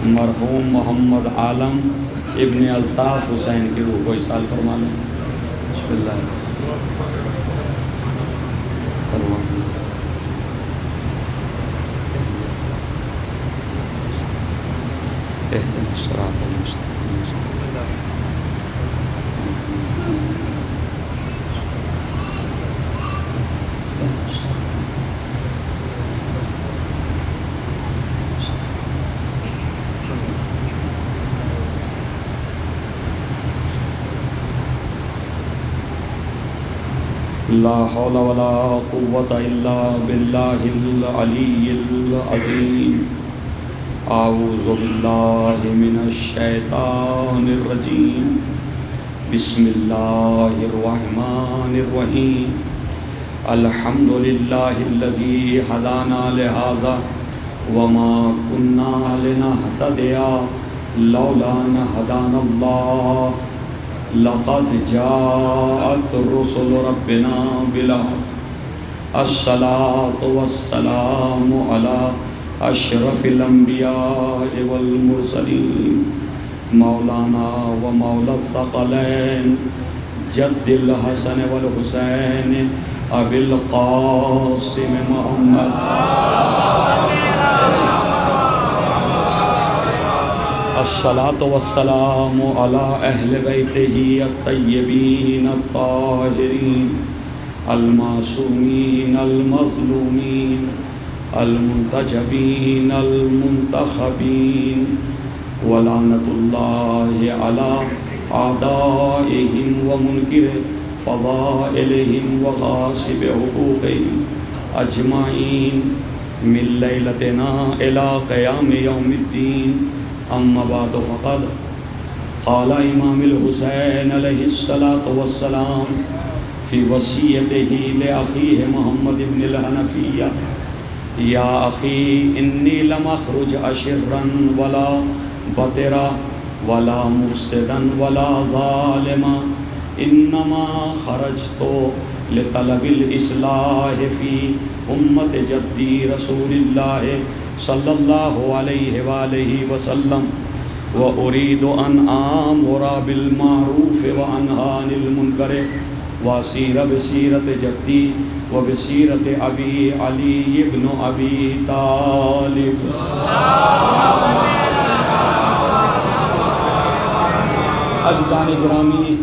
مرحوم محمد عالم ابن الطاف حسین کی روح کو اصال فرما لیں. بسم اللہ اهدنا الصراط المستقيم. لا حول ولا قوة إلا بالله العلي العظيم. اعوذ باللہ من الشیطان الرجیم. بسم اللہ الرحمن الرحیم. الحمد للہ الذی ہدانا لہذا وما كنا لنہتدی لولا ان ہدانا اللہ. لقد جاءت رسل ربنا بالحق. الصلاة والسلام علی اشرف الانبیاء والمرسلین مولانا و مولا الثقلین جد الحسن والحسین ابی القاسم محمد. الصلاة والسلام علی اہل بیتہ الطیبین الطاہرین المعصومین المظلومین المنتجبین المنتخبین. ولعنۃ اللہ علی اعدائہم ومنکر فضائلہم وغاصب حقوقہم اجمعین من لیلتنا الی قیام یوم الدین. اما بعد فقد قال امام الحسین علیہ الصلاۃ والسلام فی وصیتہ لأخیہ محمد بن الحنفیہ. یا اخی انی لم اخرج اشرا ولا بطرا ولا مفسدا ولا ظالما انما خرجت لطلب الاصلاح فی امت جدی رسول اللہ صلی اللہ علیہ وآلہ وسلم وارید ان آمر بالمعروف وانہی عن المنکر واسیر بسیرت جدی و بسیرت ابی علی ابن ابی طالب. عزیزان گرامی،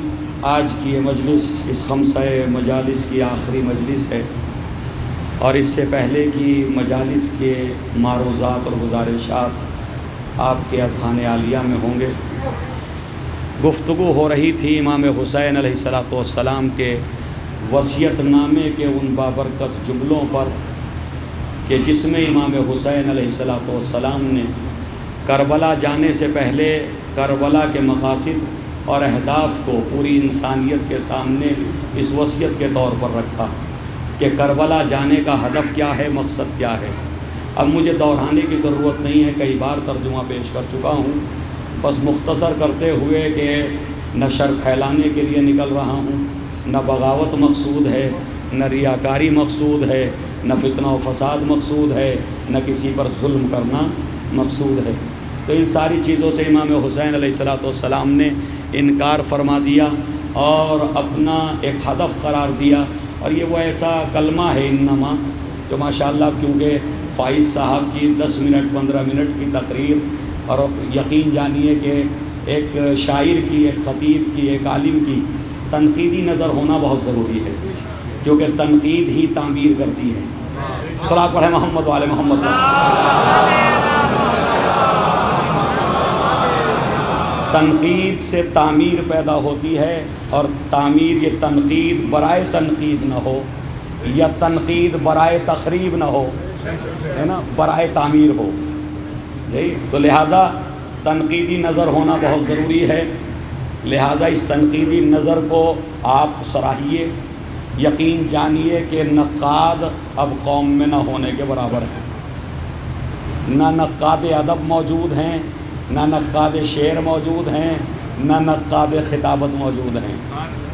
آج کی یہ مجلس اس خمسہ مجالس کی آخری مجلس ہے، اور اس سے پہلے کی مجالس کے معروضات اور گزارشات آپ کے اذہان عالیہ میں ہوں گے. گفتگو ہو رہی تھی امام حسین علیہ السلام کے وصیت نامے کے ان بابرکت جملوں پر کہ جس میں امام حسین علیہ السلام نے کربلا جانے سے پہلے کربلا کے مقاصد اور اہداف کو پوری انسانیت کے سامنے اس وصیت کے طور پر رکھا کہ کربلا جانے کا ہدف کیا ہے، مقصد کیا ہے. اب مجھے دہرانے کی ضرورت نہیں ہے، کئی بار ترجمہ پیش کر چکا ہوں. بس مختصر کرتے ہوئے کہ نہ شر پھیلانے کے لیے نکل رہا ہوں، نہ بغاوت مقصود ہے، نہ ریاکاری مقصود ہے، نہ فتنہ و فساد مقصود ہے، نہ کسی پر ظلم کرنا مقصود ہے. تو ان ساری چیزوں سے امام حسین علیہ السلام نے انکار فرما دیا اور اپنا ایک ہدف قرار دیا. اور یہ وہ ایسا کلمہ ہے انما جو ماشاءاللہ کیونکہ فائز صاحب کی 10 منٹ 15 منٹ کی تقریر، اور یقین جانیے کہ ایک شاعر کی، ایک خطیب کی، ایک عالم کی تنقیدی نظر ہونا بہت ضروری ہے، کیونکہ تنقید ہی تعمیر کرتی ہے. صلاۃ پڑھیں محمد وعلی محمد. تنقید سے تعمیر پیدا ہوتی ہے، اور تعمیر یہ تنقید برائے تنقید نہ ہو، یا تنقید برائے تخریب نہ ہو، ہے نا، برائے تعمیر ہو. جی تو لہٰذا تنقیدی نظر ہونا بہت ضروری ہے. لہٰذا اس تنقیدی نظر کو آپ سراہیے. یقین جانیے کہ نقاد اب قوم میں نہ ہونے کے برابر ہے. نہ نقاد ادب موجود ہیں، نہ نقاد شعر موجود ہیں، نہ نقاد خطابت موجود ہیں.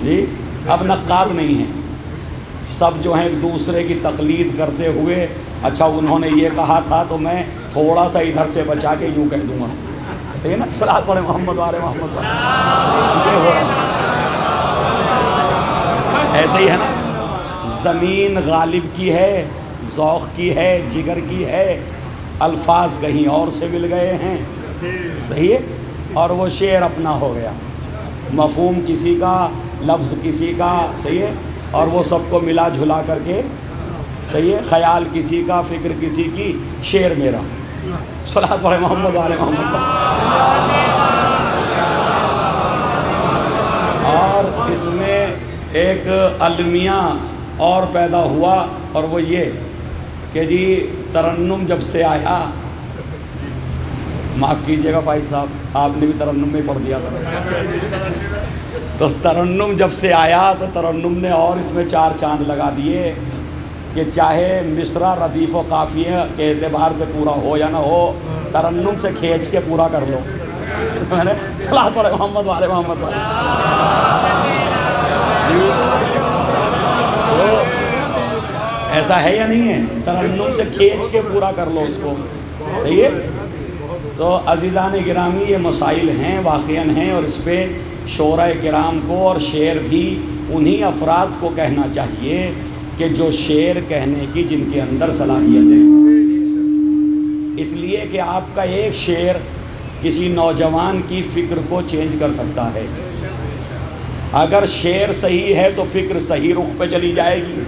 جی اب نقاد نہیں ہیں، سب جو ہیں ایک دوسرے کی تقلید کرتے ہوئے، اچھا انہوں نے یہ کہا تھا تو میں تھوڑا سا ادھر سے بچا کے یوں کہہ دوں گا، صحیح ہے نا؟ صلاۃ پڑھے محمد والے محمد والے، یہ ہو رہا ہے، ایسے ہی ہے نا؟ زمین غالب کی ہے، ذوق کی ہے، جگر کی ہے، الفاظ کہیں اور سے مل گئے ہیں، صحیح ہے، اور وہ شعر اپنا ہو گیا، مفہوم کسی کا، لفظ کسی کا، صحیح ہے، اور وہ سب کو ملا جھلا کر کے، صحیح ہے، خیال کسی کا، فکر کسی کی، شعر میرا۔ صلاۃ پڑھے محمد والے محمد۔ اور اس میں ایک المیہ اور پیدا ہوا، اور وہ یہ کہ جی ترنم جب سے آیا، معاف کیجئے گا فائز صاحب، آپ نے بھی ترنم میں پڑھ دیا تھا، تو ترنم جب سے آیا تو ترنم نے اور اس میں چار چاند لگا دیے کہ چاہے مصرع ردیف و قافیے کے اعتبار سے پورا ہو یا نہ ہو، ترنم سے کھینچ کے پورا کر لو۔ میں نے صلاۃ پڑھے محمد والے محمد والے۔ تو ایسا ہے یا نہیں ہے؟ ترنم سے کھینچ کے پورا کر لو اس کو، صحیح ہے؟ تو عزیزان گرامی یہ مسائل ہیں، واقعاً ہیں، اور اس پہ شعراء کرام کو اور شعر بھی انہی افراد کو کہنا چاہیے کہ جو شعر کہنے کی جن کے اندر صلاحیت ہے، اس لیے کہ آپ کا ایک شعر کسی نوجوان کی فکر کو چینج کر سکتا ہے۔ اگر شعر صحیح ہے تو فکر صحیح رخ پہ چلی جائے گی،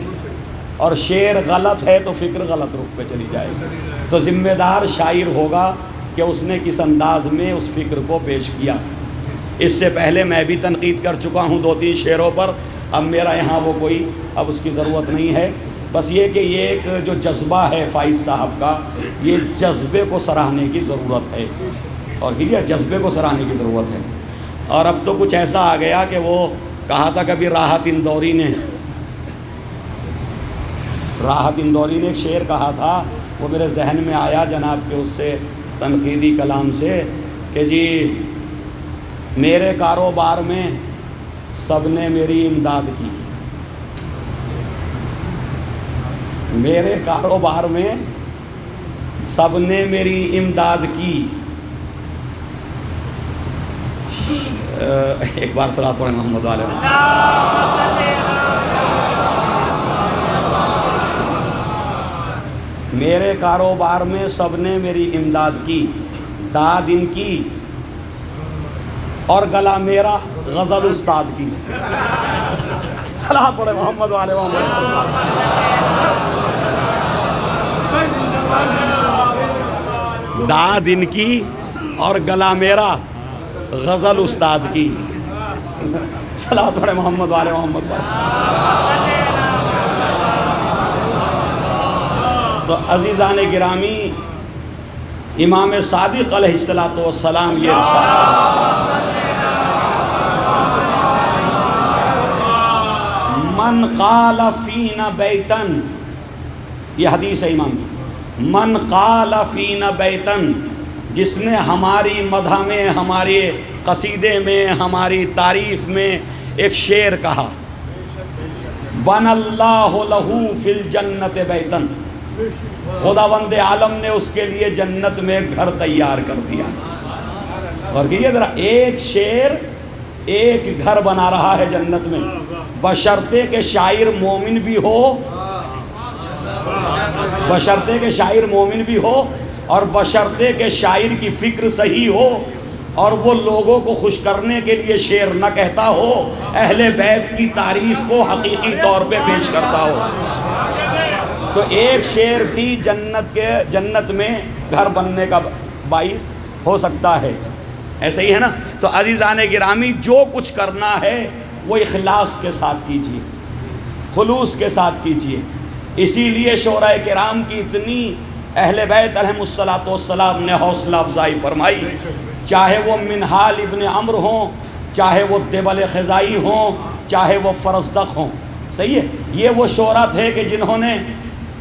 اور شعر غلط ہے تو فکر غلط رخ پہ چلی جائے گی۔ تو ذمہ دار شاعر ہوگا کہ اس نے کس انداز میں اس فکر کو پیش کیا۔ اس سے پہلے میں بھی تنقید کر چکا ہوں 2-3 شعروں پر، اب میرا یہاں وہ کوئی اب اس کی ضرورت نہیں ہے، بس یہ کہ یہ ایک جو جذبہ ہے فائز صاحب کا، یہ جذبے کو سراہنے کی ضرورت ہے، اور یہ جذبے کو سراہنے کی ضرورت ہے۔ اور اب تو کچھ ایسا آ گیا کہ وہ کہا تھا کبھی راحت اندوری نے ایک شعر کہا تھا، وہ میرے ذہن میں آیا جناب کے اس سے تنقیدی کلام سے کہ جی میرے کاروبار میں سب نے میری امداد کی، میرے کاروبار میں سب نے میری امداد کی۔ ایک بار صلاۃ پڑھیں محمد والے۔ میرے کاروبار میں سب نے میری امداد کی، داد ان کی اور گلا میرا غزل استاد کی۔ صلاۃ پڑھے محمد والے محمد۔ داد ان کی اور گلا میرا غزل استاد کی۔ صلاۃ پڑھے محمد والے محمد والے۔ تو عزیزان گرامی، امام صادق علیہ الصلوۃ والسلام یہ ارشاد، من قال فینا بیتن، یہ حدیث ہے امام کی، من قال فینا بیتن، جس نے ہماری مدح میں، ہمارے قصیدے میں، ہماری تعریف میں ایک شعر کہا، بن اللہ لہ فی الجنت بیتن، خداوند عالم نے اس کے لیے جنت میں گھر تیار کر دیا۔ اور یہ ذرا ایک شعر ایک گھر بنا رہا ہے جنت میں، بشرطے کہ شاعر مومن بھی ہو، بشرطے کہ شاعر مومن بھی ہو، اور بشرطے کہ شاعر کی فکر صحیح ہو، اور وہ لوگوں کو خوش کرنے کے لیے شعر نہ کہتا ہو، اہل بیت کی تعریف کو حقیقی طور پہ پیش کرتا ہو، تو ایک شعر بھی جنت میں گھر بننے کا باعث ہو سکتا ہے۔ ایسے ہی ہے نا؟ تو عزیزان گرامی، جو کچھ کرنا ہے وہ اخلاص کے ساتھ کیجیے، خلوص کے ساتھ کیجیے۔ اسی لیے شعراء کرام کی اتنی اہل بیت علیہم الصلوۃ والسلام نے حوصلہ افزائی فرمائی، چاہے وہ منہال ابن عمرو ہوں، چاہے وہ دبل خزائی ہوں، چاہے وہ فرزدق ہوں، صحیح ہے؟ یہ وہ شعراء تھے کہ جنہوں نے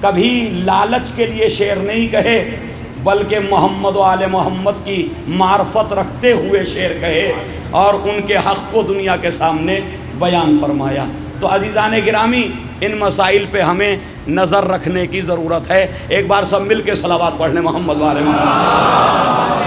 کبھی لالچ کے لیے شعر نہیں کہے، بلکہ محمد و آل محمد کی معرفت رکھتے ہوئے شعر کہے، اور ان کے حق کو دنیا کے سامنے بیان فرمایا۔ تو عزیزان گرامی، ان مسائل پہ ہمیں نظر رکھنے کی ضرورت ہے۔ ایک بار سب مل کے صلوات پڑھنے محمد و آل محمد۔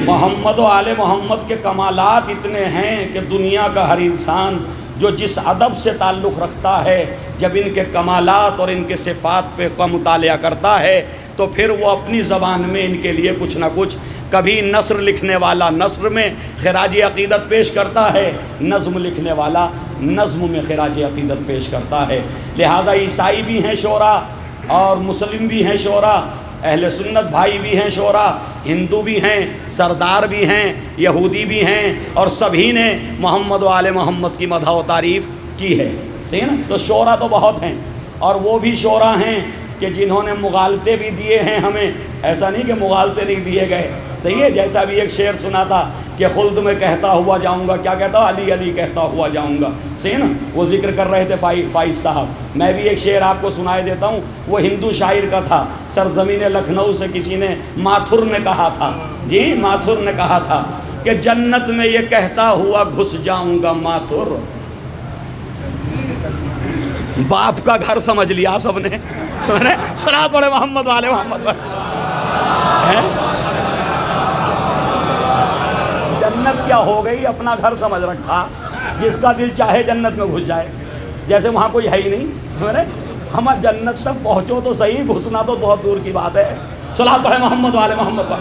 محمد و آل محمد کے کمالات اتنے ہیں کہ دنیا کا ہر انسان جو جس ادب سے تعلق رکھتا ہے، جب ان کے کمالات اور ان کے صفات پہ کا مطالعہ کرتا ہے تو پھر وہ اپنی زبان میں ان کے لیے کچھ نہ کچھ، کبھی نثر لکھنے والا نثر میں خراج عقیدت پیش کرتا ہے، نظم لکھنے والا نظم میں خراج عقیدت پیش کرتا ہے۔ لہذا عیسائی بھی ہیں شعراء اور مسلم بھی ہیں شعراء، اہل سنت بھائی بھی ہیں شعراء، ہندو بھی ہیں، سردار بھی ہیں، یہودی بھی ہیں، اور سبھی نے محمد و آل محمد کی مدح و تعریف کی ہے، صحیح ہے نا؟ تو شعراء تو بہت ہیں، اور وہ بھی شعراء ہیں کہ جنہوں نے مغالطے بھی دیے ہیں ہمیں، ایسا نہیں کہ مغالطے نہیں دیے گئے، صحیح ہے؟ جیسا بھی ایک شعر سنا تھا کہ خلد میں کہتا ہوا جاؤں گا، کیا کہتا ہوں؟ علی علی کہتا ہوا جاؤں گا، صحیح نا؟ وہ ذکر کر رہے تھے فائز صاحب۔ میں بھی ایک شعر آپ کو سنائے دیتا ہوں، وہ ہندو شاعر کا تھا، سرزمین لکھنؤ سے کسی نے، ماتھر نے کہا تھا، جی ماتھر نے کہا تھا کہ جنت میں یہ کہتا ہوا گھس جاؤں گا ماتھر۔ باپ کا گھر سمجھ لیا سب نے، صلوات پڑھے محمد والے محمد والے۔ جنت کیا ہو گئی، اپنا گھر سمجھ رکھا، جس کا دل چاہے جنت میں گھس جائے، جیسے وہاں کوئی ہے ہی نہیں۔ ہم جنت تک پہنچو تو صحیح، گھسنا تو بہت دور کی بات ہے۔ صلوات پڑھے محمد والے محمد پر۔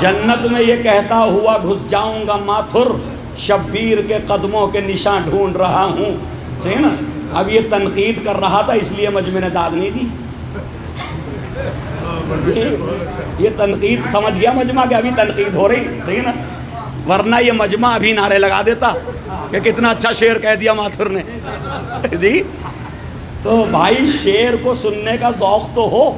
جنت میں یہ کہتا ہوا گھس جاؤں گا ماتھر، شبیر کے قدموں کے نشان ڈھونڈ رہا ہوں، صحیح نا؟ اب یہ تنقید کر رہا تھا، اس لیے مجمع نے داد نہیں دی۔ یہ تنقید سمجھ گیا مجمع کہ ابھی تنقید ہو رہی، صحیح نا؟ ورنہ یہ مجمع ابھی نعرے لگا دیتا کہ کتنا اچھا شعر کہہ دیا ماتھر نے، جی۔ تو بھائی شعر کو سننے کا ذوق تو ہو،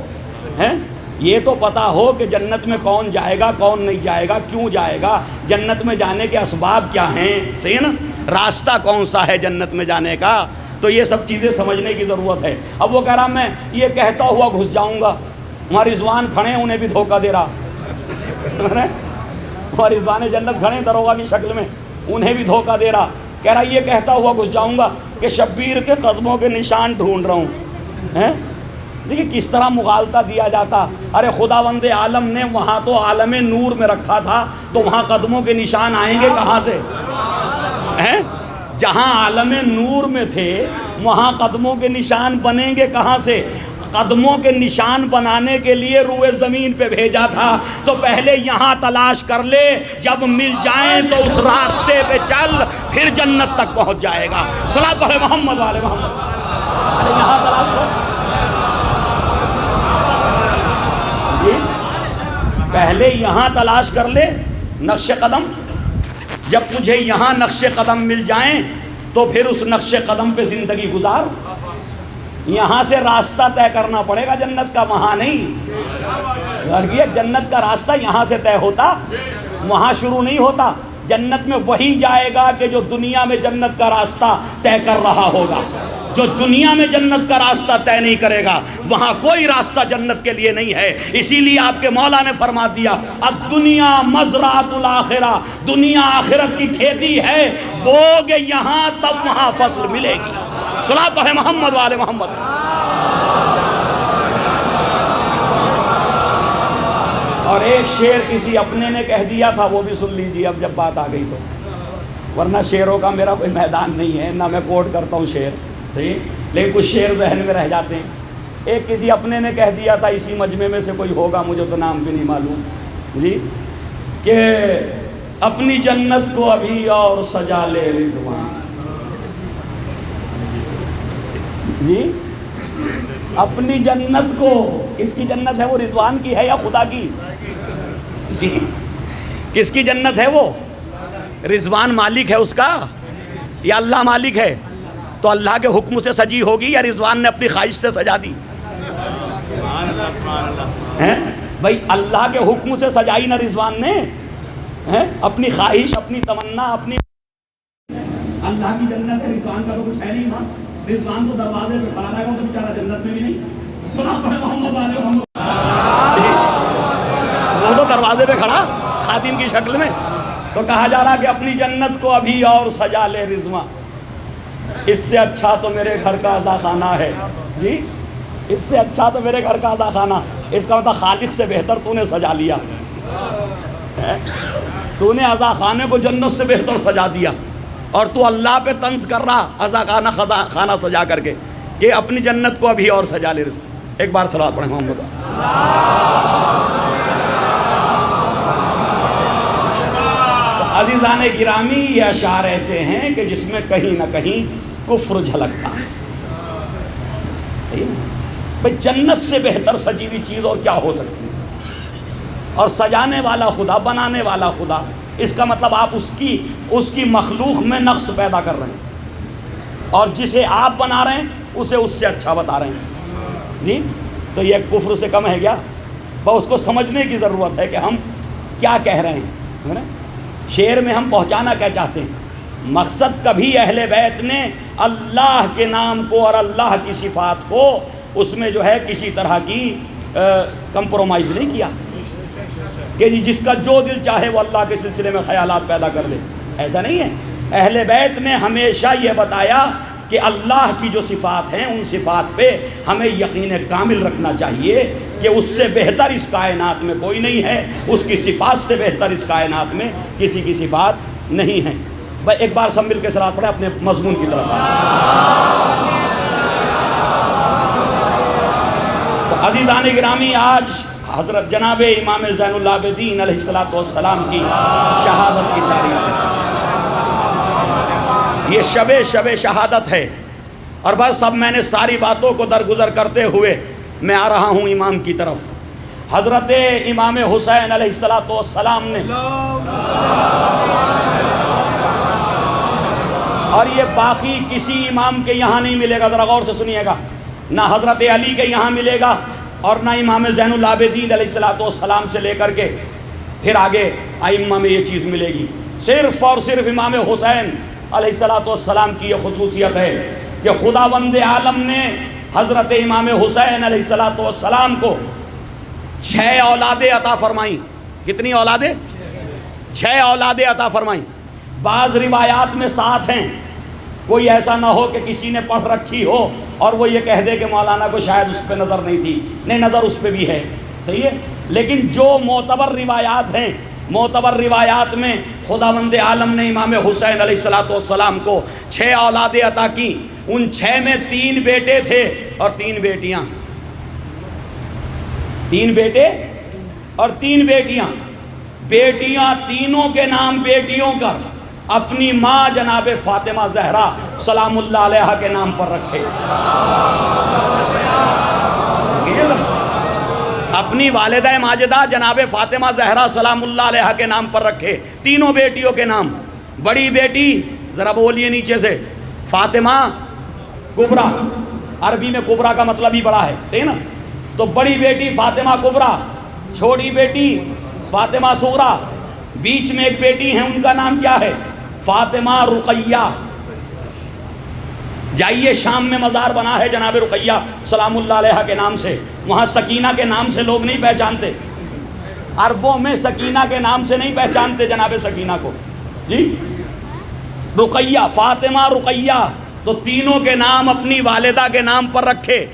ہیں؟ یہ تو پتہ ہو کہ جنت میں کون جائے گا، کون نہیں جائے گا، کیوں جائے گا، جنت میں جانے کے اسباب کیا ہیں، صحیح نا؟ راستہ کون سا ہے جنت میں جانے کا، تو یہ سب چیزیں سمجھنے کی ضرورت ہے۔ اب وہ کہہ رہا میں یہ کہتا ہوا گھس جاؤں گا، وہاں رضوان کھڑے ہیں، انہیں بھی دھوکہ دے رہا، وہاں رضوان جنت کھڑے ہیں دروغہ کی شکل میں، انہیں بھی دھوکہ دے رہا، کہہ رہا یہ کہتا ہوا گھس جاؤں گا کہ شبیر کے قدموں کے نشان ڈھونڈ رہا ہوں۔ دیکھیے کس طرح مغالطہ دیا جاتا۔ ارے خداوند عالم نے وہاں تو عالم نور میں رکھا تھا، تو وہاں قدموں کے نشان آئیں گے کہاں سے؟ جہاں عالم نور میں تھے وہاں قدموں کے نشان بنیں گے کہاں سے؟ قدموں کے نشان بنانے کے لیے روئے زمین پہ بھیجا تھا، تو پہلے یہاں تلاش کر لے، جب مل جائیں تو اس راستے پہ چل، پھر جنت تک پہنچ جائے گا۔ صلوات پڑھے محمد والے محمد۔ ارے یہاں تلاش ہو، پہلے یہاں تلاش کر لے نقش قدم، جب تجھے یہاں نقش قدم مل جائیں تو پھر اس نقش قدم پہ زندگی گزار۔ یہاں سے راستہ طے کرنا پڑے گا جنت کا، وہاں نہیں۔ جنت کا راستہ یہاں سے طے ہوتا، وہاں شروع نہیں ہوتا۔ جنت میں وہی جائے گا کہ جو دنیا میں جنت کا راستہ طے کر رہا ہوگا۔ جو دنیا میں جنت کا راستہ طے نہیں کرے گا، وہاں کوئی راستہ جنت کے لیے نہیں ہے۔ اسی لیے آپ کے مولا نے فرما دیا الدنیا مزرعۃ الآخرہ، دنیا آخرت کی کھیتی ہے، بوگے یہاں تب وہاں فصل ملے گی۔ صلوات پڑھے محمد والے محمد۔ اور ایک شعر کسی اپنے نے کہہ دیا تھا، وہ بھی سن لیجیے اب جب بات آ گئی تو، ورنہ شعروں کا میرا کوئی میدان نہیں ہے، نہ میں کوٹ کرتا ہوں شعر، صحیح، لیکن کچھ شعر ذہن میں رہ جاتے ہیں۔ ایک کسی اپنے نے کہہ دیا تھا، اسی مجمع میں سے کوئی ہوگا، مجھے تو نام بھی نہیں معلوم، جی، کہ اپنی جنت کو ابھی اور سجا لے رضوان، جی، اپنی جنت کو، کس کی جنت ہے وہ؟ رضوان کی ہے یا خدا کی؟ جی، کس کی جنت ہے وہ؟ رضوان مالک ہے اس کا یا اللہ مالک ہے؟ تو اللہ کے حکم سے سجی ہوگی یا رضوان نے اپنی خواہش سے سجا دی؟ بھائی اللہ کے حکم سے سجائی نا رضوان نے، اپنی خواہش، اپنی تمنا، اپنی، اللہ کی جنت ہے، رضوان کا تو کچھ ہے نہیں نا۔ رضوان تو دروازے پہ کھڑا رہے گا، تو بیچارہ جنت میں بھی نہیں۔ سنا پڑے محمد والے محمد، وہ تو دروازے پہ کھڑا خادم کی شکل میں، تو کہا جا رہا کہ اپنی جنت کو ابھی اور سجا لے رضوان۔ اس سے اچھا تو میرے گھر کا عزا خانہ ہے. جی اس سے اچھا تو میرے گھر کا عزا خانہ. اس کا مطلب خالق سے بہتر تو نے سجا لیا. تو نے عزا خانے کو جنت سے بہتر سجا دیا اور تو اللہ پہ طنز کر رہا عزا خانہ سجا کر کے کہ اپنی جنت کو ابھی اور سجا لے. ایک بار صلوات پڑھیں محمد. تو عزیزان گرامی یہ اشعار ایسے ہیں کہ جس میں کہیں نہ کہیں کفر جھلکتا ہے. صحیح ہے بھئی, جنت سے بہتر سجی ہوئی چیز اور کیا ہو سکتی ہے؟ اور سجانے والا خدا, بنانے والا خدا, اس کا مطلب آپ اس کی مخلوق میں نقص پیدا کر رہے ہیں اور جسے آپ بنا رہے ہیں اسے اس سے اچھا بتا رہے ہیں. جی تو یہ کفر سے کم ہے کیا؟ بس اس کو سمجھنے کی ضرورت ہے کہ ہم کیا کہہ رہے ہیں. شعر میں ہم پہنچانا کیا چاہتے ہیں؟ مقصد کبھی اہل بیت نے اللہ کے نام کو اور اللہ کی صفات کو اس میں جو ہے کسی طرح کی کمپرومائز نہیں کیا کہ جس کا جو دل چاہے وہ اللہ کے سلسلے میں خیالات پیدا کر دے. ایسا نہیں ہے. اہل بیت نے ہمیشہ یہ بتایا کہ اللہ کی جو صفات ہیں ان صفات پہ ہمیں یقین کامل رکھنا چاہیے کہ اس سے بہتر اس کائنات میں کوئی نہیں ہے, اس کی صفات سے بہتر اس کائنات میں کسی کی صفات نہیں ہیں. بھائی ایک بار سب مل کے صلوات پڑھیں اپنے مضمون کی طرف. تو عزیزان گرامی, آج حضرت جناب امام زین العابدین علیہ السلام کی شہادت کی تاریخ ہے. یہ شب شہادت ہے اور بس اب میں نے ساری باتوں کو درگزر کرتے ہوئے میں آ رہا ہوں امام کی طرف. حضرت امام حسین علیہ السلام نے, اور یہ باقی کسی امام کے یہاں نہیں ملے گا, ذرا غور سے سنیے گا, نہ حضرت علی کے یہاں ملے گا اور نہ امام زین العابدین علیہ السلام سے لے کر کے پھر آگے ائمہ میں یہ چیز ملے گی. صرف اور صرف امام حسین علیہ السلام کی یہ خصوصیت ہے کہ خداوند عالم نے حضرت امام حسین علیہ السلام کو 6 اولادیں عطا فرمائیں. کتنی اولادیں؟ 6 اولادیں عطا فرمائیں. بعض روایات میں 7 ہیں. کوئی ایسا نہ ہو کہ کسی نے پڑھ رکھی ہو اور وہ یہ کہہ دے کہ مولانا کو شاید اس پہ نظر نہیں تھی. نہیں, نظر اس پہ بھی ہے, صحیح ہے, لیکن جو معتبر روایات ہیں, معتبر روایات میں خداوند عالم نے امام حسین علیہ السلام کو 6 اولادیں عطا کی. ان 6 میں 3 بیٹے تھے اور 3 بیٹیاں. 3 بیٹے اور 3 بیٹیاں. بیٹیاں تینوں کے نام بیٹیوں کا اپنی ماں جناب فاطمہ زہرا سلام اللہ علیہا کے نام پر رکھے. اپنی والدہ ماجدہ جناب فاطمہ زہرا سلام اللہ علیہا کے نام پر رکھے. تینوں بیٹیوں کے نام. بڑی بیٹی, ذرا بولیے نیچے سے, فاطمہ کبریٰ. عربی میں کبریٰ کا مطلب ہی بڑا ہے, صحیح نا. تو بڑی بیٹی فاطمہ کبریٰ, چھوٹی بیٹی فاطمہ صغریٰ, بیچ میں ایک بیٹی ہیں, ان کا نام کیا ہے؟ فاطمہ رقیہ. جائیے شام میں مزار بنا ہے جناب رقیہ سلام اللہ علیہا کے نام سے. وہاں سکینہ کے نام سے لوگ نہیں پہچانتے. عربوں میں سکینہ کے نام سے نہیں پہچانتے جناب سکینہ کو. جی رقیہ, فاطمہ رقیہ. تو تینوں کے نام اپنی والدہ کے نام پر رکھے.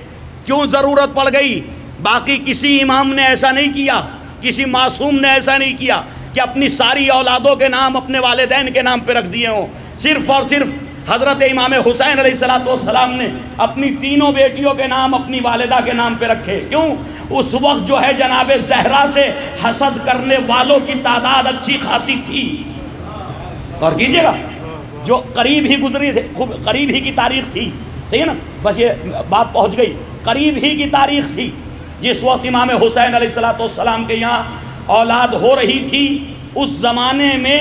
کیوں ضرورت پڑ گئی؟ باقی کسی امام نے ایسا نہیں کیا, کسی معصوم نے ایسا نہیں کیا کہ اپنی ساری اولادوں کے نام اپنے والدین کے نام پہ رکھ دیے ہوں. صرف اور صرف حضرت امام حسین علیہ السلام نے اپنی تینوں بیٹیوں کے نام اپنی والدہ کے نام پہ رکھے. کیوں؟ اس وقت جو ہے جناب زہرا سے حسد کرنے والوں کی تعداد اچھی خاصی تھی. اور کیجیے گا, جو قریب ہی گزری تھے, قریب ہی کی تاریخ تھی, صحیح ہے نا. بس یہ بات پہنچ گئی. قریب ہی کی تاریخ تھی جس وقت امام حسین علیہ السلام کے یہاں اولاد ہو رہی تھی. اس زمانے میں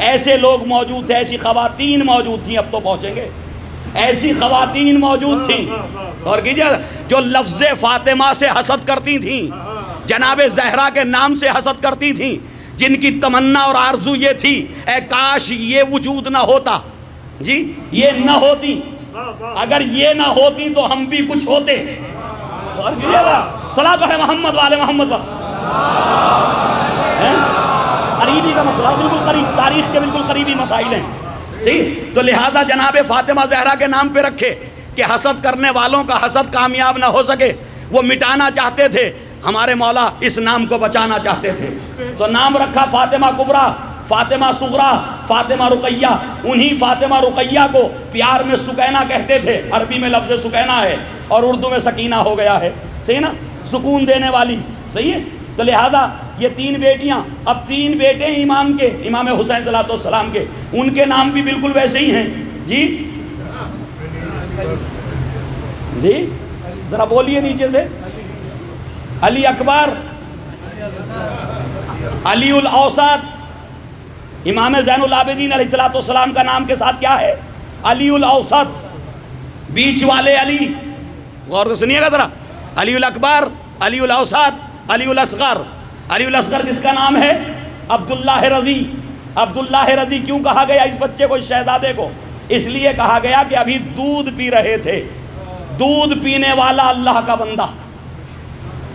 ایسے لوگ موجود تھے, ایسی خواتین موجود تھیں, اب تو پہنچیں گے, ایسی خواتین موجود تھیں. اور کیجیے, جو لفظ فاطمہ سے حسد کرتی تھیں, جناب زہرا کے نام سے حسد کرتی تھیں, جن کی تمنا اور آرزو یہ تھی اے کاش یہ وجود نہ ہوتا. جی یہ نہ ہوتی, اگر یہ نہ ہوتی تو ہم بھی کچھ ہوتے. اور کیجیے گا صلاۃ ہے محمد والے محمد پر. قریبی کا مسئلہ بالکل قریب, تاریخ کے بالکل قریبی مسائل ہیں. ٹھیک، تو لہٰذا جناب فاطمہ زہرا کے نام پہ رکھے کہ حسد کرنے والوں کا حسد کامیاب نہ ہو سکے، وہ مٹانا چاہتے تھے، ہمارے مولا اس نام کو بچانا چاہتے تھے، تو نام رکھا فاطمہ کبریٰ، فاطمہ صغریٰ، فاطمہ رقیہ۔ انہی فاطمہ رقیہ کو پیار میں سکینہ کہتے تھے، عربی میں لفظ سکینہ ہے اور اردو میں سکینہ ہو گیا ہے، صحیح نا، سکون دینے والی، صحیح ہے۔ تو لہٰذا یہ 3 بیٹیاں، اب 3 بیٹے امام کے، امام حسین صلی اللہ علیہ وسلم کے، ان کے نام بھی بالکل ویسے ہی ہیں جی جی، ذرا بولیے نیچے سے، علی اکبر، علی الاوسط۔ امام زین العابدین علیہ السلام کا نام کے ساتھ کیا ہے؟ علی الاوسط، بیچ والے علی، غور سے سنیے گا ذرا، علی الاکبر، علی الاوسط، علی الاصغر۔ علی الاصغر کس کا نام ہے؟ عبداللہ رضی۔ عبداللہ رضی کیوں کہا گیا اس بچے کو، اس شہزادے کو؟ اس لیے کہا گیا کہ ابھی دودھ پی رہے تھے، دودھ پینے والا اللہ کا بندہ،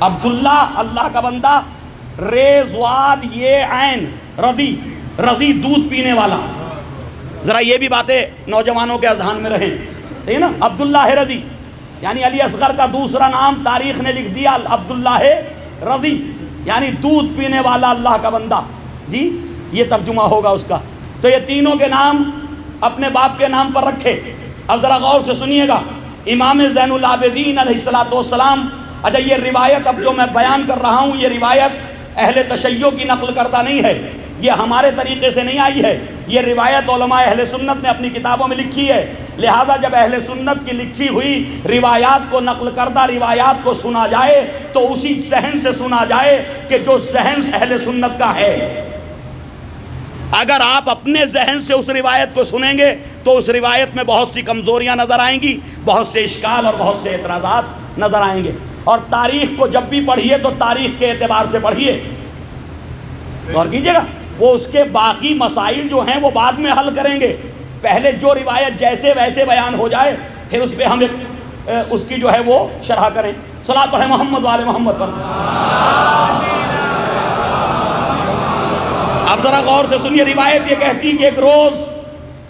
عبداللہ اللہ کا بندہ، ریز واد یہ عین، رضی، رضی دودھ پینے والا۔ ذرا یہ بھی باتیں نوجوانوں کے اذہان میں رہیں، صحیح نا، عبداللہ رضی یعنی علی اصغر کا دوسرا نام تاریخ نے لکھ دیا عبداللہ رضی، یعنی دودھ پینے والا اللہ کا بندہ جی، یہ ترجمہ ہوگا اس کا۔ تو یہ تینوں کے نام اپنے باپ کے نام پر رکھے۔ اب ذرا غور سے سنیے گا، امام زین العابدین علیہ السلام، اچھا یہ روایت اب جو میں بیان کر رہا ہوں، یہ روایت اہل تشیع کی نقل کردہ نہیں ہے، یہ ہمارے طریقے سے نہیں آئی ہے، یہ روایت علماء اہل سنت نے اپنی کتابوں میں لکھی ہے۔ لہٰذا جب اہل سنت کی لکھی ہوئی روایات کو، نقل کردہ روایات کو سنا جائے تو اسی ذہن سے سنا جائے کہ جو ذہن اہل سنت کا ہے۔ اگر آپ اپنے ذہن سے اس روایت کو سنیں گے تو اس روایت میں بہت سی کمزوریاں نظر آئیں گی، بہت سے اشکال اور بہت سے اعتراضات نظر آئیں گے۔ اور تاریخ کو جب بھی پڑھیے تو تاریخ کے اعتبار سے پڑھیے، غور کیجیے گا، وہ اس کے باقی مسائل جو ہیں وہ بعد میں حل کریں گے، پہلے جو روایت جیسے ویسے بیان ہو جائے پھر اس پہ ہم اس کی جو ہے وہ شرح کریں۔ صلاۃ پڑھیں محمد وآل محمد پر۔ اب ذرا غور سے سنیے، روایت یہ کہتی کہ ایک روز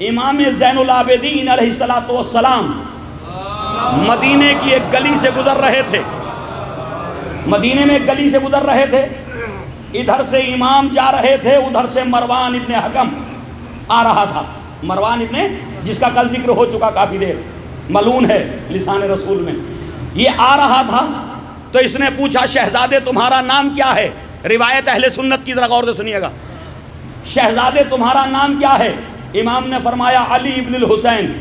امام زین العابدین علیہ السلام مدینے کی ایک گلی سے گزر رہے تھے، مدینے میں ایک گلی سے گزر رہے تھے، ادھر سے امام جا رہے تھے، ادھر سے مروان ابن حکم آ رہا تھا۔ مروان ابن، جس کا کل ذکر ہو چکا کافی دیر، ملعون ہے لسان رسول میں، یہ آ رہا تھا تو اس نے پوچھا شہزادے تمہارا نام کیا ہے؟ روایت اہل سنت کی، ذرا غور سے سنیے گا، شہزادے تمہارا نام کیا ہے؟ امام نے فرمایا علی ابن الحسین،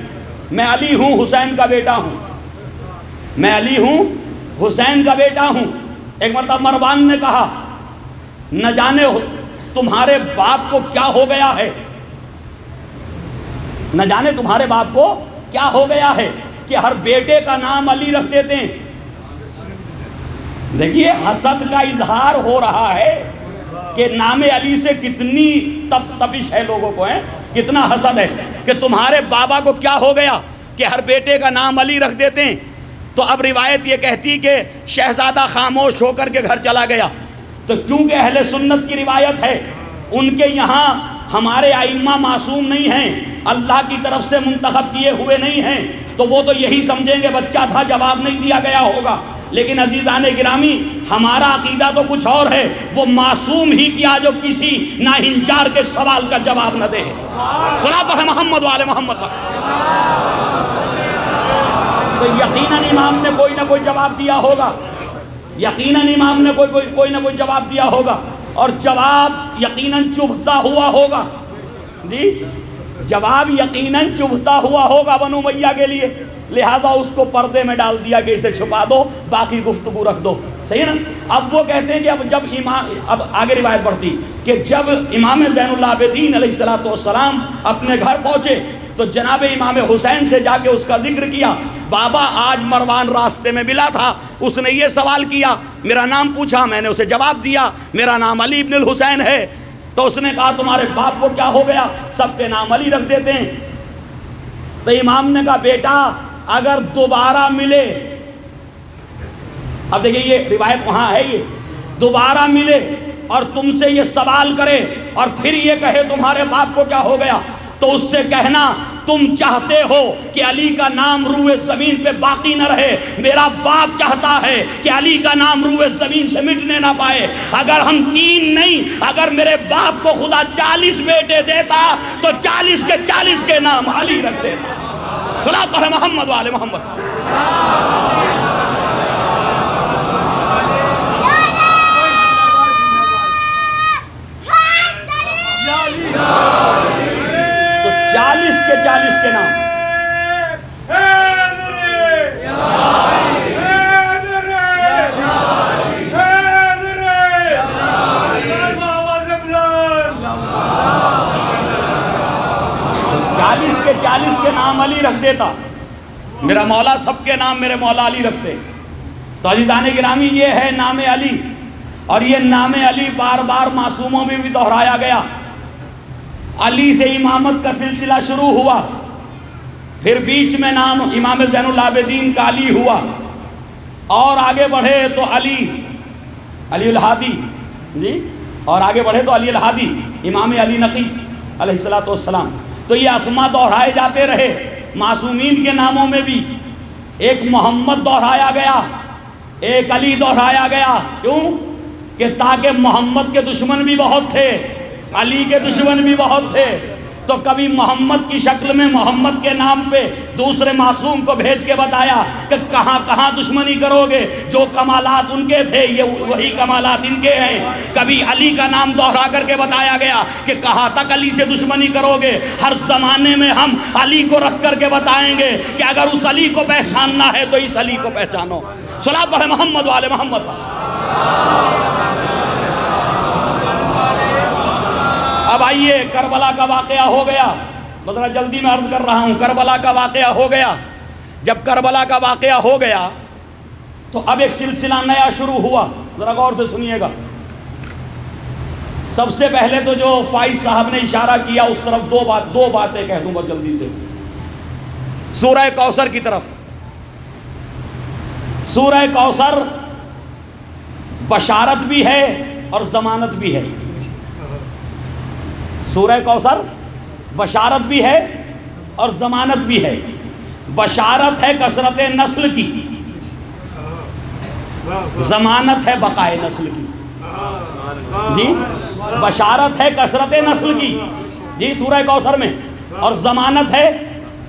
میں علی ہوں، حسین کا بیٹا ہوں، میں علی ہوں، حسین کا بیٹا ہوں۔ ایک مرتبہ مروان نے کہا نہ جانے تمہارے باپ کو کیا ہو گیا ہے، نہ جانے تمہارے باپ کو کیا ہو گیا ہے کہ ہر بیٹے کا نام علی رکھ دیتے ہیں۔ دیکھیے حسد کا اظہار ہو رہا ہے کہ نام علی سے کتنی تپش ہے لوگوں کو، کتنا حسد ہے کہ تمہارے بابا کو کیا ہو گیا کہ ہر بیٹے کا نام علی رکھ دیتے ہیں۔ تو اب روایت یہ کہتی کہ شہزادہ خاموش ہو کر کے گھر چلا گیا۔ تو کیونکہ اہل سنت کی روایت ہے، ان کے یہاں ہمارے ائمہ معصوم نہیں ہیں، اللہ کی طرف سے منتخب کیے ہوئے نہیں ہیں، تو وہ تو یہی سمجھیں گے بچہ تھا جواب نہیں دیا گیا ہوگا۔ لیکن عزیزان گرامی، ہمارا عقیدہ تو کچھ اور ہے، وہ معصوم ہی کیا جو کسی ناہنچار کے سوال کا جواب نہ دے۔ صلاۃ پڑھیں محمد وآل محمد پر۔ تو یقیناً امام نے کوئی نہ کوئی جواب دیا ہوگا، یقیناً امام نے کوئی نہ کوئی جواب دیا ہوگا، اور جواب یقیناً چبھتا ہوا ہوگا جی، جواب یقیناً چبھتا ہوا ہوگا بنو امیہ کے لیے، لہذا اس کو پردے میں ڈال دیا کہ اسے چھپا دو، باقی گفتگو رکھ دو، صحیح نا۔ اب وہ کہتے ہیں کہ اب آگے روایت بڑھتی کہ جب امام زین العابدین علیہ السلام اپنے گھر پہنچے تو جناب امام حسین سے جا کے اس کا ذکر کیا، بابا آج مروان راستے میں ملا تھا، اس نے یہ سوال کیا، میرا نام پوچھا، میں نے اسے جواب دیا، میرا نام علی ابن الحسین ہے۔ تو اس نے کہا تمہارے باپ کو کیا ہو گیا؟ سب کے نام علی رکھ دیتے ہیں۔ تو امام نے کہا بیٹا اگر دوبارہ ملے، اب دیکھیں یہ روایت وہاں ہے، یہ دوبارہ ملے اور تم سے یہ سوال کرے اور پھر یہ کہے تمہارے باپ کو کیا ہو گیا، تو اس سے کہنا تم چاہتے ہو کہ علی کا نام روئے زمین پہ باقی نہ رہے، میرا باپ چاہتا ہے کہ علی کا نام روئے زمین سے مٹنے نہ پائے۔ اگر ہم 3 نہیں، اگر میرے باپ کو خدا 40 بیٹے دیتا تو 40 کے 40 کے نام علی رکھ دیتا۔ صلاۃ پر محمد و آل محمد۔ تو 40 کے 40 کے نام۔ کے 40 کے نام علی رکھ دیتا، میرا مولا سب کے نام میرے مولا علی رکھتے۔ تو عزیزان گرامی، یہ ہے نام علی، اور یہ نام علی بار بار معصوموں میں بھی دہرایا گیا۔ علی سے امامت کا سلسلہ شروع ہوا، پھر بیچ میں نام امام زین العابدین کا علی ہوا، اور آگے بڑھے تو علی الہادی، جی، اور آگے بڑھے تو علی الہادی، امام علی نقی علیہ السلام۔ تو یہ اسما دہرائے جاتے رہے۔ معصومین کے ناموں میں بھی ایک محمد دہرایا گیا، ایک علی دہرایا گیا۔ کیوں؟ کہ تاکہ محمد کے دشمن بھی بہت تھے، علی کے دشمن بھی بہت تھے، تو کبھی محمد کی شکل میں محمد کے نام پہ دوسرے معصوم کو بھیج کے بتایا کہ کہاں کہاں دشمنی کرو گے، جو کمالات ان کے تھے یہ وہی کمالات ان کے ہیں۔ کبھی علی کا نام دوہرا کر کے بتایا گیا کہ کہاں تک علی سے دشمنی کرو گے، ہر زمانے میں ہم علی کو رکھ کر کے بتائیں گے کہ اگر اس علی کو پہچاننا ہے تو اس علی کو پہچانو۔ صلاۃ پڑھے محمد والے محمد۔ اب آئیے، کربلا کا واقعہ ہو گیا، ذرا جلدی میں عرض کر رہا ہوں، کربلا کا واقعہ ہو گیا۔ جب کربلا کا واقعہ ہو گیا تو اب ایک سلسلہ نیا شروع ہوا، ذرا غور سے سنیے گا۔ سب سے پہلے تو جو فائز صاحب نے اشارہ کیا اس طرف دو باتیں کہہ دوں بس جلدی سے، سورہ کوثر کی طرف۔ سورہ کوثر بشارت بھی ہے اور ضمانت بھی ہے۔ سورہ کوثر بشارت بھی ہے اور ضمانت بھی ہے۔ بشارت ہے کثرت نسل کی، ضمانت ہے بقائے نسل کی۔ جی، بشارت ہے کثرت نسل کی، جی، سورہ کوثر میں، اور ضمانت ہے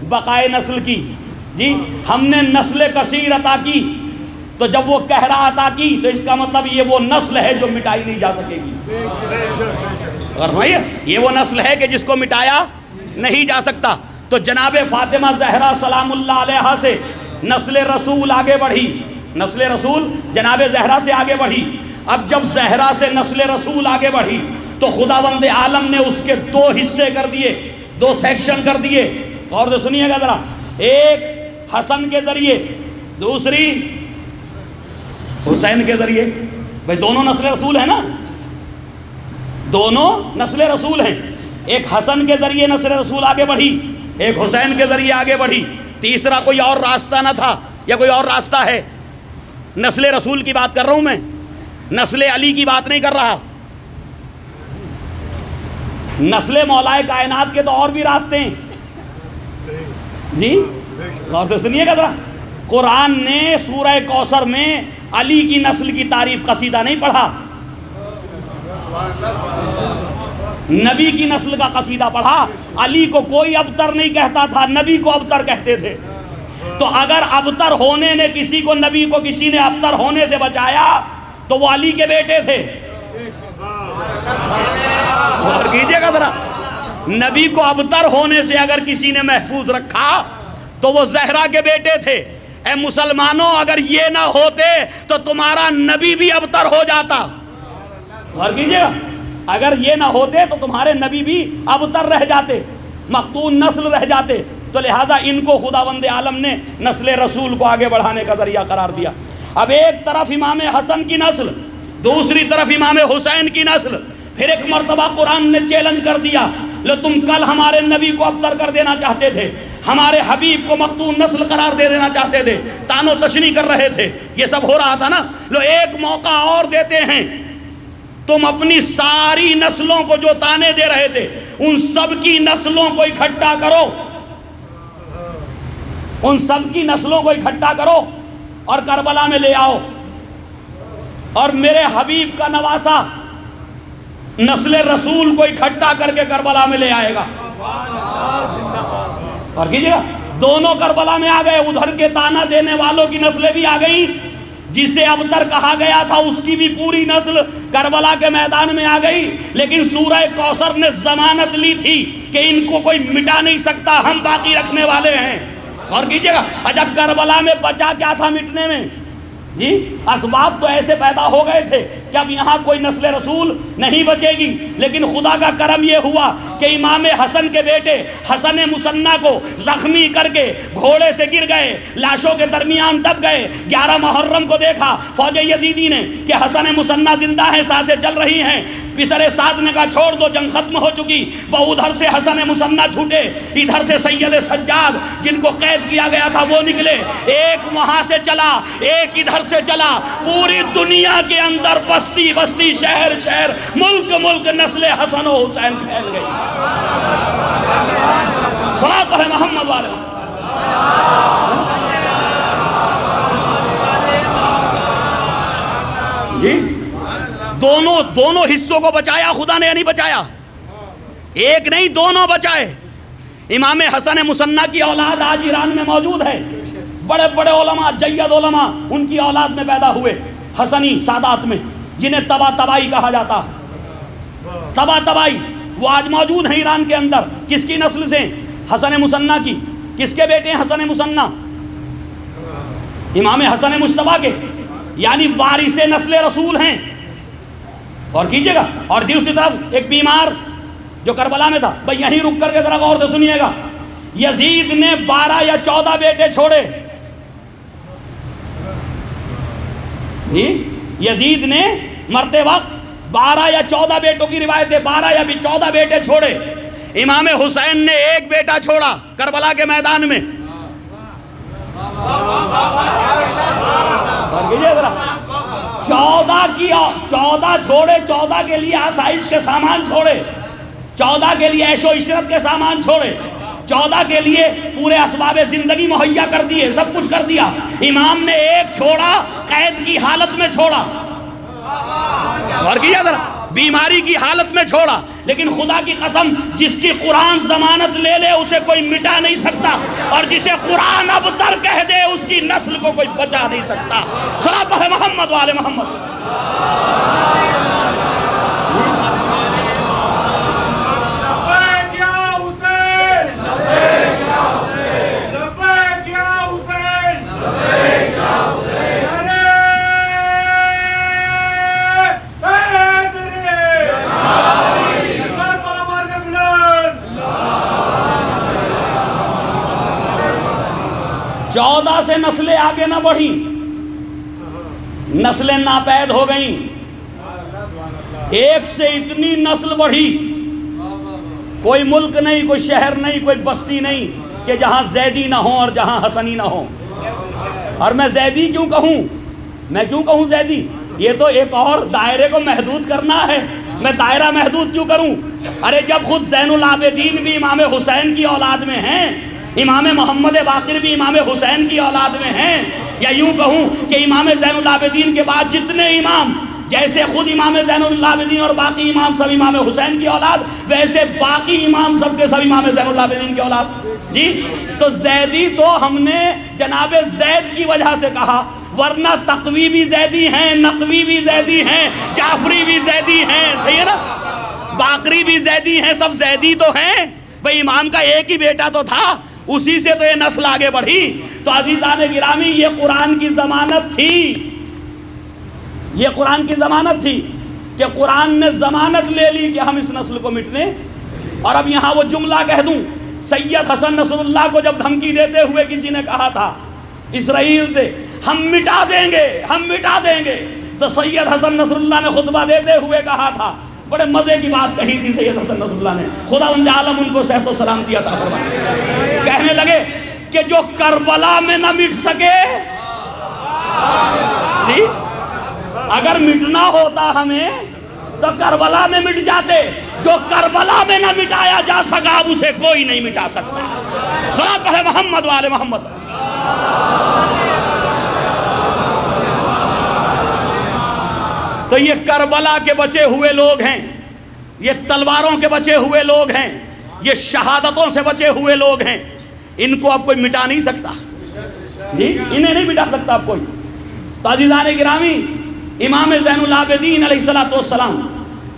بقائے نسل کی۔ جی، ہم نے نسل کثیر عطا کی، تو جب وہ کہرا عطا کی تو اس کا مطلب یہ وہ نسل ہے جو مٹائی نہیں جا سکے گی۔ یہ وہ نسل ہے کہ جس کو مٹایا نہیں جا سکتا۔ تو جناب فاطمہ زہرا سلام اللہ علیہا سے نسل رسول آگے بڑھی، نسل رسول جناب زہرا سے آگے بڑھی۔ اب جب زہرا سے نسل رسول آگے بڑھی تو خداوند عالم نے اس کے 2 حصے کر دیے، 2 سیکشن کر دیے۔ اور جو سنیے گا ذرا، ایک حسن کے ذریعے، دوسری حسین کے ذریعے۔ بھئی دونوں نسل رسول ہیں نا، دونوں نسل رسول ہیں۔ ایک حسن کے ذریعے نسل رسول آگے بڑھی، ایک حسین کے ذریعے آگے بڑھی۔ تیسرا کوئی اور راستہ نہ تھا، یا کوئی اور راستہ ہے؟ نسل رسول کی بات کر رہا ہوں میں، نسل علی کی بات نہیں کر رہا۔ نسل مولائے کائنات کے تو اور بھی راستے ہیں۔ جی، غور سے سنیے گا ذرا، قرآن نے سورہ کوثر میں علی کی نسل کی تعریف قصیدہ نہیں پڑھا، نبی کی نسل کا قصیدہ پڑھا۔ علی کو کوئی ابتر نہیں کہتا تھا، نبی کو ابتر کہتے تھے۔ تو اگر ابتر ہونے نے کسی کو، نبی کو کسی نے ابتر ہونے سے بچایا تو وہ علی کے بیٹے تھے۔ غور کیجئے گا ذرا، نبی کو ابتر ہونے سے اگر کسی نے محفوظ رکھا تو وہ زہرا کے بیٹے تھے۔ اے مسلمانوں، اگر یہ نہ ہوتے تو تمہارا نبی بھی ابتر ہو جاتا۔ غور کیجئے گا، اگر یہ نہ ہوتے تو تمہارے نبی بھی ابتر رہ جاتے، مختون نسل رہ جاتے۔ تو لہٰذا ان کو خداوند عالم نے نسل رسول کو آگے بڑھانے کا ذریعہ قرار دیا۔ اب ایک طرف امام حسن کی نسل، دوسری طرف امام حسین کی نسل۔ پھر ایک مرتبہ قرآن نے چیلنج کر دیا، لو تم کل ہمارے نبی کو ابتر کر دینا چاہتے تھے، ہمارے حبیب کو مختون نسل قرار دے دینا چاہتے تھے، تان و تشنیع کر رہے تھے، یہ سب ہو رہا تھا نا، لو ایک موقع اور دیتے ہیں، تم اپنی ساری نسلوں کو جو تانے دے رہے تھے ان سب کی نسلوں کو اکٹھا کرو، ان سب کی نسلوں کو اکٹھا کرو اور کربلا میں لے آؤ، اور میرے حبیب کا نواسا نسل رسول کو اکٹھا کر کے کربلا میں لے آئے گا۔ اور کیجئے گا، دونوں کربلا میں آ گئے، ادھر کے تانا دینے والوں کی نسلیں بھی آ گئی، جسے ابتر کہا گیا تھا اس کی بھی پوری نسل کربلا کے میدان میں آ گئی، لیکن سورہ کوثر نے ضمانت لی تھی کہ ان کو کوئی مٹا نہیں سکتا، ہم باقی رکھنے والے ہیں۔ اور کیجئے گا، اچھا کربلا میں بچا کیا تھا مٹنے میں؟ جی اسباب تو ایسے پیدا ہو گئے تھے کہ اب یہاں کوئی نسل رسول نہیں بچے گی، لیکن خدا کا کرم یہ ہوا کہ امام حسن کے بیٹے حسن مصنع کو زخمی کر کے گھوڑے سے گر گئے، لاشوں کے درمیان دب گئے۔ 11 محرم کو دیکھا فوج یزیدی نے کہ حسن مصنع زندہ ہیں، سانسیں چل رہی ہیں، پسر سعد نے کہا چھوڑ دو، جنگ ختم ہو چکی۔ وہ ادھر سے حسن مصنع چھوٹے، ادھر سے سید سجاد جن کو قید کیا گیا تھا وہ نکلے، ایک وہاں سے چلا، ایک ادھر سے چلا، پوری دنیا کے اندر بستی بستی، شہر شہر، ملک ملک نسل حسن و حسین پھیل گئی۔ صلاۃ ہے محمد والے جی، دونوں حصوں کو بچایا خدا نے یا نہیں بچایا؟ ایک نہیں، دونوں بچائے۔ امام حسن مصنع کی اولاد آج ایران میں موجود ہے، بڑے بڑے علماء، جید علماء ان کی اولاد میں پیدا ہوئے، حسنی سادات میں، جنہیں تبا تبائی کہا جاتا، تبا تبائی، وہ آج موجود ہیں ایران کے اندر۔ کس کی نسل سے؟ حسن مصنع کی۔ کس کے بیٹے ہیں حسن مصنع؟ امام حسن مجتبیٰ کے، یعنی وارث نسل رسول ہیں۔ اور کیجئے گا، اور دوسری طرف ایک بیمار جو کربلا میں تھا، بھئی یہیں رک کر کے ذرا غور سے سنیے گا، یزید نے 12 یا 14 بیٹے چھوڑے۔ یزید نے مرتے وقت 12 یا 14 بیٹوں کی روایت ہے، 12 یا 14 بیٹے چھوڑے۔ امام حسین نے ایک بیٹا چھوڑا کربلا کے میدان میں۔ 14 چھوڑے، 14 کے لیے آسائش کے سامان چھوڑے، 14 کے لیے عیش و عشرت کے سامان چھوڑے، 14 کے لیے پورے اسباب زندگی مہیا کر دیے، سب کچھ کر دیا۔ امام نے ایک چھوڑا، قید کی حالت میں چھوڑا، اور کیا ذرا بیماری کی حالت میں چھوڑا، لیکن خدا کی قسم جس کی قرآن ضمانت لے لے اسے کوئی مٹا نہیں سکتا، اور جسے قرآن ابتر کہہ دے اس کی نسل کو کوئی بچا نہیں سکتا۔ صلاۃ ہے محمد والے محمد۔ چودہ سے نسلیں آگے نہ بڑھیں، نسلیں ناپید ہو گئیں، ایک سے اتنی نسل بڑھی، کوئی ملک نہیں، کوئی شہر نہیں، کوئی بستی نہیں کہ جہاں زیدی نہ ہوں اور جہاں حسنی نہ ہوں۔ اور میں زیدی کیوں کہوں؟ میں کیوں کہوں زیدی؟ یہ تو ایک اور دائرے کو محدود کرنا ہے، میں دائرہ محدود کیوں کروں؟ ارے جب خود زین العابدین بھی امام حسین کی اولاد میں ہیں، امام محمد باقر بھی امام حسین کی اولاد میں ہیں، یا یوں کہوں کہ امام زین العابدین کے بعد جتنے امام، جیسے خود امام زین العابدین اور باقی امام سب امام حسین کی اولاد، ویسے باقی امام سب کے سب امام زین العابدین کی اولاد۔ جی تو زیدی تو ہم نے جناب زید کی وجہ سے کہا، ورنہ تقوی بھی زیدی ہیں، نقوی بھی زیدی ہیں، جعفری بھی زیدی ہیں، صحیح ہے نا، باقری بھی زیدی ہیں، سب زیدی تو ہیں۔ بھئی امام کا ایک ہی بیٹا تو تھا، اسی سے تو یہ نسل آگے بڑھی۔ تو عزیزان گرامی، یہ قرآن کی ضمانت تھی، یہ قرآن کی ضمانت تھی کہ قرآن نے ضمانت لے لی کہ ہم اس نسل کو مٹنے۔ اور اب یہاں وہ جملہ کہہ دوں، سید حسن نصر اللہ کو جب دھمکی دیتے ہوئے کسی نے کہا تھا اسرائیل سے، ہم مٹا دیں گے، ہم مٹا دیں گے، تو سید حسن نصر اللہ نے خطبہ دیتے ہوئے کہا تھا، بڑے مزے کی بات کہی تھی سید حسن نصر اللہ نے، خداوند عالم ان کو صحت و سلامتی عطا فرمائے۔ کہنے لگے کہ جو کربلا میں نہ مٹ سکے، جی اگر مٹنا ہوتا ہمیں تو کربلا میں مٹ جاتے. جو کربلا میں نہ مٹایا جا سکا اب اسے کوئی نہیں مٹا سکتا. صلوات پڑھے محمد والے محمد. تو یہ کربلا کے بچے ہوئے لوگ ہیں, یہ تلواروں کے بچے ہوئے لوگ ہیں, یہ شہادتوں سے بچے ہوئے لوگ ہیں. ان کو اب کوئی مٹا نہیں سکتا جی, انہیں نہیں مٹا سکتا اب کوئی. تو عزیزان گرامی, امام زین العابدین علیہ السلام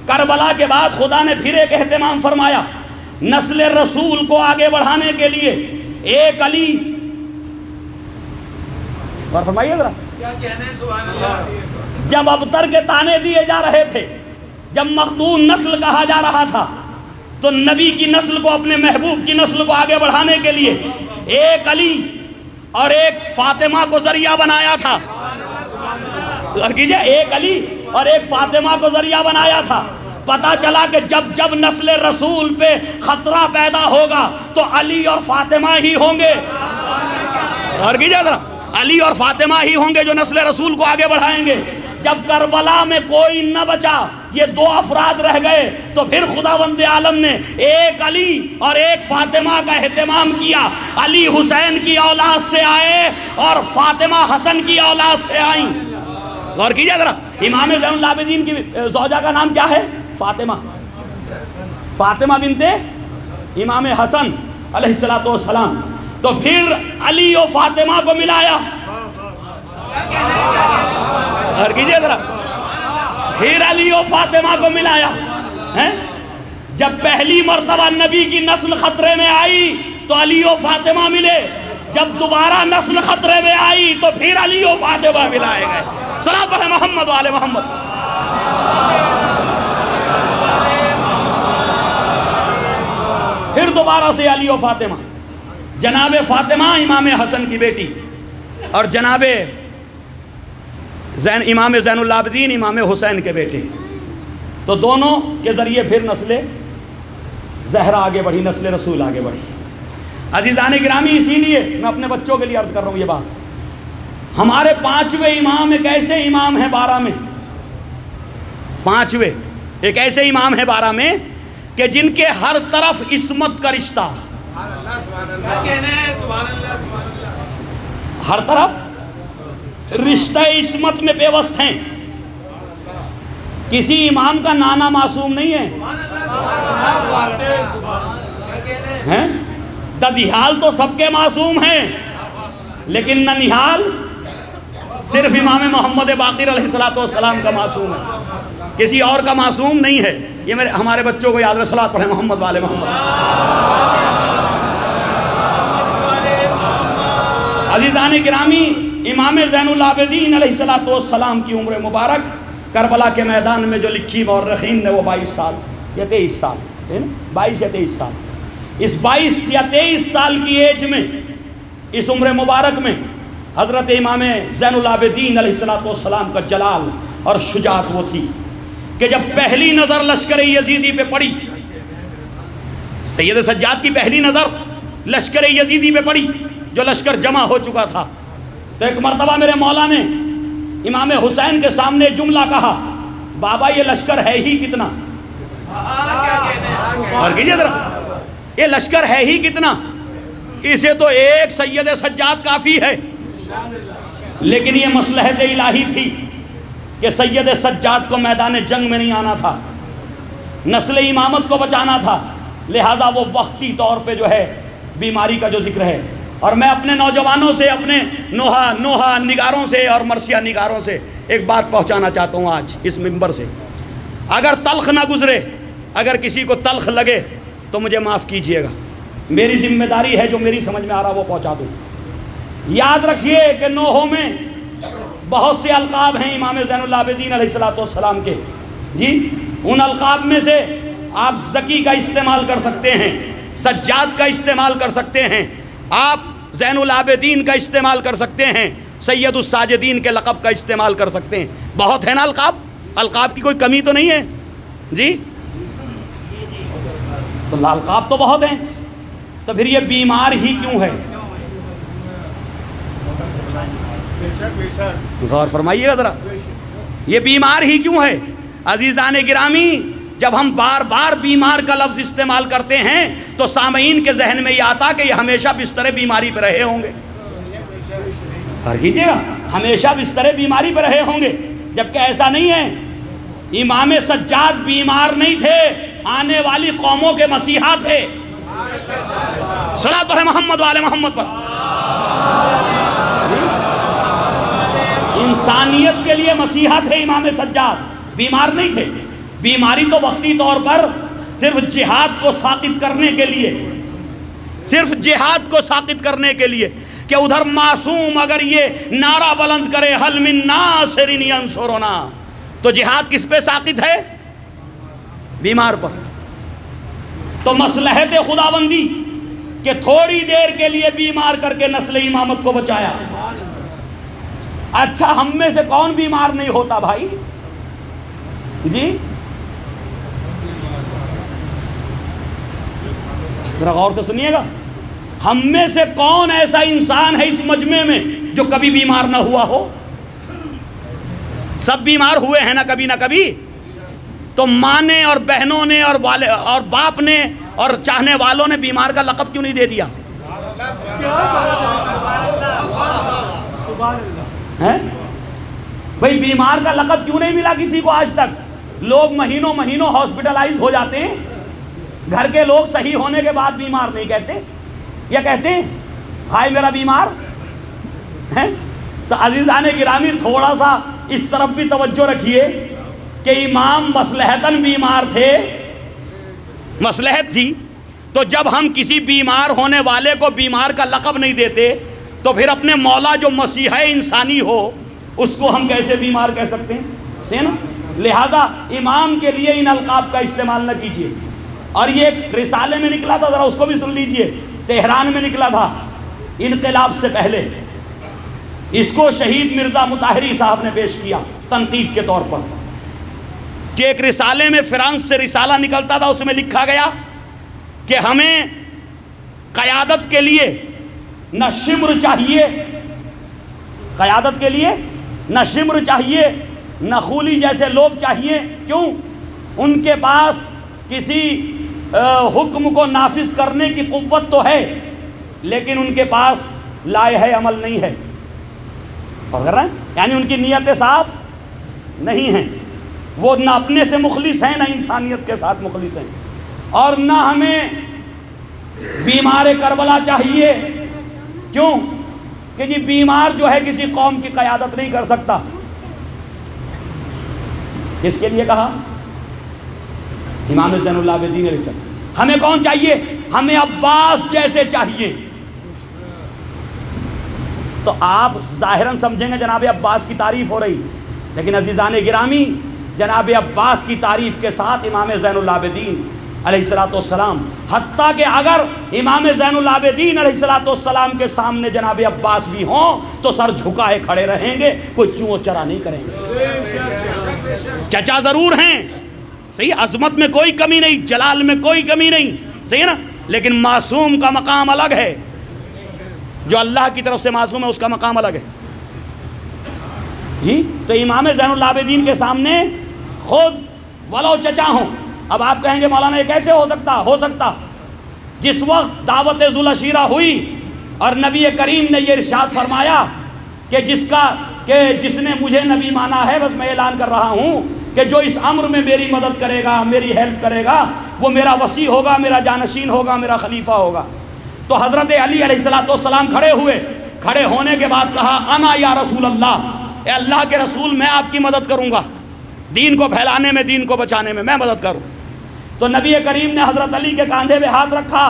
کربلا کے بعد خدا نے پھر ایک اہتمام فرمایا. نسل رسول کو آگے بڑھانے کے لیے ایک علی, فرمائیے ذرا کیا کہنا ہے, سبحان اللہ. جب ابتر کے تانے دیے جا رہے تھے, جب مختون نسل کہا جا رہا تھا, تو نبی کی نسل کو, اپنے محبوب کی نسل کو آگے بڑھانے کے لیے ایک علی اور ایک فاطمہ کو ذریعہ بنایا تھا. ایک علی اور ایک فاطمہ کو ذریعہ بنایا تھا. پتا چلا کہ جب جب نسل رسول پہ خطرہ پیدا ہوگا تو علی اور فاطمہ ہی ہوں گے. اور کیجئے ذرا, علی اور فاطمہ ہی ہوں گے جو نسل رسول کو آگے بڑھائیں گے. جب کربلا میں کوئی نہ بچا, یہ دو افراد رہ گئے, تو پھر خداوند عالم نے ایک علی اور ایک فاطمہ کا اہتمام کیا. علی حسین کی اولاد سے آئے اور فاطمہ حسن کی اولاد سے آئیں. غور کیجئے ذرا, امام زین العابدین کی زوجہ کا نام کیا ہے؟ فاطمہ. فاطمہ بنت امام حسن علیہ السلام. تو پھر علی و فاطمہ کو ملایا. غور کیجئے ذرا, پھر علی و فاطمہ کو ملایا. جب پہلی مرتبہ نبی کی نسل خطرے میں آئی تو علی و فاطمہ ملے. جب دوبارہ نسل خطرے میں آئی تو پھر علی و فاطمہ ملائے گئے. صلوات پڑھے محمد والے محمد. پھر دوبارہ سے علی و فاطمہ. جناب فاطمہ امام حسن کی بیٹی اور جناب امام زین العابدین امام حسین کے بیٹے. تو دونوں کے ذریعے پھر نسل زہرا آگے بڑھی, نسل رسول آگے بڑھی. عزیزان گرامی, اسی لیے میں اپنے بچوں کے لیے عرض کر رہا ہوں یہ بات. ہمارے پانچویں امام ایک ایسے امام ہیں 12 میں, پانچویں ایک ایسے امام ہیں 12 میں کہ جن کے ہر طرف عصمت کا رشتہ, ہر طرف رشتہ عصمت میں پیوست ہیں. کسی امام کا نانا معصوم نہیں ہے. ددیحال تو سب کے معصوم ہیں, لیکن ننیحال صرف امام محمد باقر علیہ السلام کا معصوم ہے, کسی اور کا معصوم نہیں ہے. یہ ہمارے بچوں کو یاد رکھ, صلوات پڑھیں محمد والے محمد. عزیزان گرامی, امام زین العابدین علیہ السلام کی عمر مبارک کربلا کے میدان میں جو لکھی مورخین نے, وہ 22 سال یا 23 سال, 22 یا 23 سال. اس 22 یا 23 سال کی ایج میں, اس عمر مبارک میں حضرت امام زین العابدین علیہ السلام کا جلال اور شجاعت وہ تھی کہ جب پہلی نظر لشکر یزیدی پہ پڑی, سید سجاد کی پہلی نظر لشکر یزیدی پہ پڑی جو لشکر جمع ہو چکا تھا, تو ایک مرتبہ میرے مولا نے امام حسین کے سامنے جملہ کہا, بابا یہ لشکر ہے ہی کتنا. اور کیجئے ذرا, یہ لشکر ہے ہی کتنا, اسے تو ایک سید سجاد کافی ہے. لیکن یہ مصلحت الہی تھی کہ سید سجاد کو میدان جنگ میں نہیں آنا تھا, نسل امامت کو بچانا تھا. لہٰذا وہ وقتی طور پہ جو ہے بیماری کا جو ذکر ہے, اور میں اپنے نوجوانوں سے, اپنے نوحہ نگاروں سے اور مرثیہ نگاروں سے ایک بات پہنچانا چاہتا ہوں آج اس منبر سے. اگر تلخ نہ گزرے, اگر کسی کو تلخ لگے تو مجھے معاف کیجئے گا, میری ذمہ داری ہے جو میری سمجھ میں آ رہا وہ پہنچا دوں. یاد رکھیے کہ نوحوں میں بہت سے القاب ہیں امام زین العابدین علیہ السلام کے. جی, ان القاب میں سے آپ ذکی کا استعمال کر سکتے ہیں, سجاد کا استعمال کر سکتے ہیں, آپ زین العابدین کا استعمال کر سکتے ہیں, سید الساجدین کے لقب کا استعمال کر سکتے ہیں. بہت ہے نا القاب, القاب کی کوئی کمی تو نہیں ہے جی. تو القاب تو بہت ہیں, تو پھر یہ بیمار ہی کیوں ہے؟ غور فرمائیے گا ذرا, یہ بیمار ہی کیوں ہے؟ عزیزان گرامی، جب ہم بار بار بیمار کا لفظ استعمال کرتے ہیں تو سامعین کے ذہن میں یہ آتا کہ یہ ہمیشہ بستر بیماری پہ رہے ہوں گے. غور کیجیے گا، ہمیشہ بستر بیماری پہ رہے ہوں گے، جبکہ ایسا نہیں ہے. امام سجاد بیمار نہیں تھے، آنے والی قوموں کے مسیحا تھے. صلاۃ محمد وعلی محمد پر. انسانیت کے لیے مسیحا تھے امام سجاد، بیمار نہیں تھے. بیماری تو وقتی طور پر صرف جہاد کو ساقط کرنے کے لیے، صرف جہاد کو ساقط کرنے کے لیے کہ ادھر معصوم اگر یہ نعرہ بلند کرے حل من ناصر ینصرنا، تو جہاد کس پہ ساقط ہے؟ بیمار پر. تو مصلحت خداوندی کہ تھوڑی دیر کے لیے بیمار کر کے نسل امامت کو بچایا. اچھا ہم میں سے کون بیمار نہیں ہوتا بھائی جی؟ ذرا غور سے سنیے گا، ہم میں سے کون ایسا انسان ہے اس مجمع میں جو کبھی بیمار نہ ہوا ہو؟ سب بیمار ہوئے ہیں نا کبھی نہ کبھی. تو ماں نے اور بہنوں نے اور باپ نے اور چاہنے والوں نے بیمار کا لقب کیوں نہیں دے دیا؟ بھئی بیمار کا لقب کیوں نہیں ملا کسی کو آج تک؟ لوگ مہینوں مہینوں ہاسپٹلائز ہو جاتے ہیں، گھر کے لوگ صحیح ہونے کے بعد بیمار نہیں کہتے، یا کہتے ہیں ہائے میرا بیمار ہے. تو عزیزان گرامی تھوڑا سا اس طرف بھی توجہ رکھیے کہ امام مصلحتاً بیمار تھے، مصلحت تھی. تو جب ہم کسی بیمار ہونے والے کو بیمار کا لقب نہیں دیتے تو پھر اپنے مولا جو مسیح انسانی ہو اس کو ہم کیسے بیمار کہہ سکتے ہیں؟ صحیح نا؟ لہذا امام کے لیے ان القاب کا استعمال نہ کیجیے. اور یہ ایک رسالے میں نکلا تھا، ذرا اس کو بھی سن لیجئے، تہران میں نکلا تھا انقلاب سے پہلے. اس کو شہید مرزا مطہری صاحب نے پیش کیا تنقید کے طور پر کہ ایک رسالے میں فرانس سے رسالہ نکلتا تھا، اس میں لکھا گیا کہ ہمیں قیادت کے لیے نہ شمر چاہیے، قیادت کے لیے نہ شمر چاہیے نہ خولی جیسے لوگ چاہیے. کیوں؟ ان کے پاس کسی حکم کو نافذ کرنے کی قوت تو ہے لیکن ان کے پاس لائحہ عمل نہیں ہے. یعنی ان کی نیتیں صاف نہیں ہیں، وہ نہ اپنے سے مخلص ہیں نہ انسانیت کے ساتھ مخلص ہیں. اور نہ ہمیں بیمار کربلا چاہیے. کیوں؟ کہ جی بیمار جو ہے کسی قوم کی قیادت نہیں کر سکتا. کس کے لیے کہا؟ امام زین العابدین علیہ السلام. ہمیں کون چاہیے؟ ہمیں عباس جیسے چاہیے. تو آپ ظاہراً سمجھیں گے جناب عباس کی تعریف ہو رہی، لیکن عزیزان گرامی جناب عباس کی تعریف کے ساتھ امام زین العابدین علیہ السلام، حتیٰ کہ اگر امام زین العابدین علیہ السلام کے سامنے جناب عباس بھی ہوں تو سر جھکائے کھڑے رہیں گے، کوئی چوں چرا نہیں کریں گے. چچا ضرور ہیں، صحیح، عظمت میں کوئی کمی نہیں، جلال میں کوئی کمی نہیں، صحیح نا، لیکن معصوم کا مقام الگ ہے. جو اللہ کی طرف سے معصوم ہے اس کا مقام الگ ہے جی. تو امام زین العابدین کے سامنے خود ولو چچا ہوں. اب آپ کہیں گے مولانا یہ کیسے ہو سکتا جس وقت دعوت ذوالعشیرہ ہوئی اور نبی کریم نے یہ ارشاد فرمایا کہ جس نے مجھے نبی مانا ہے، بس میں اعلان کر رہا ہوں کہ جو اس امر میں میری مدد کرے گا، میری ہیلپ کرے گا، وہ میرا وصی ہوگا، میرا جانشین ہوگا، میرا خلیفہ ہوگا. تو حضرت علی علیہ السلام کھڑے ہوئے. کھڑے ہونے کے بعد کہا انا یا رسول اللہ، اے اللہ کے رسول میں آپ کی مدد کروں گا، دین کو پھیلانے میں، دین کو بچانے میں میں مدد کروں. تو نبی کریم نے حضرت علی کے کاندھے پہ ہاتھ رکھا،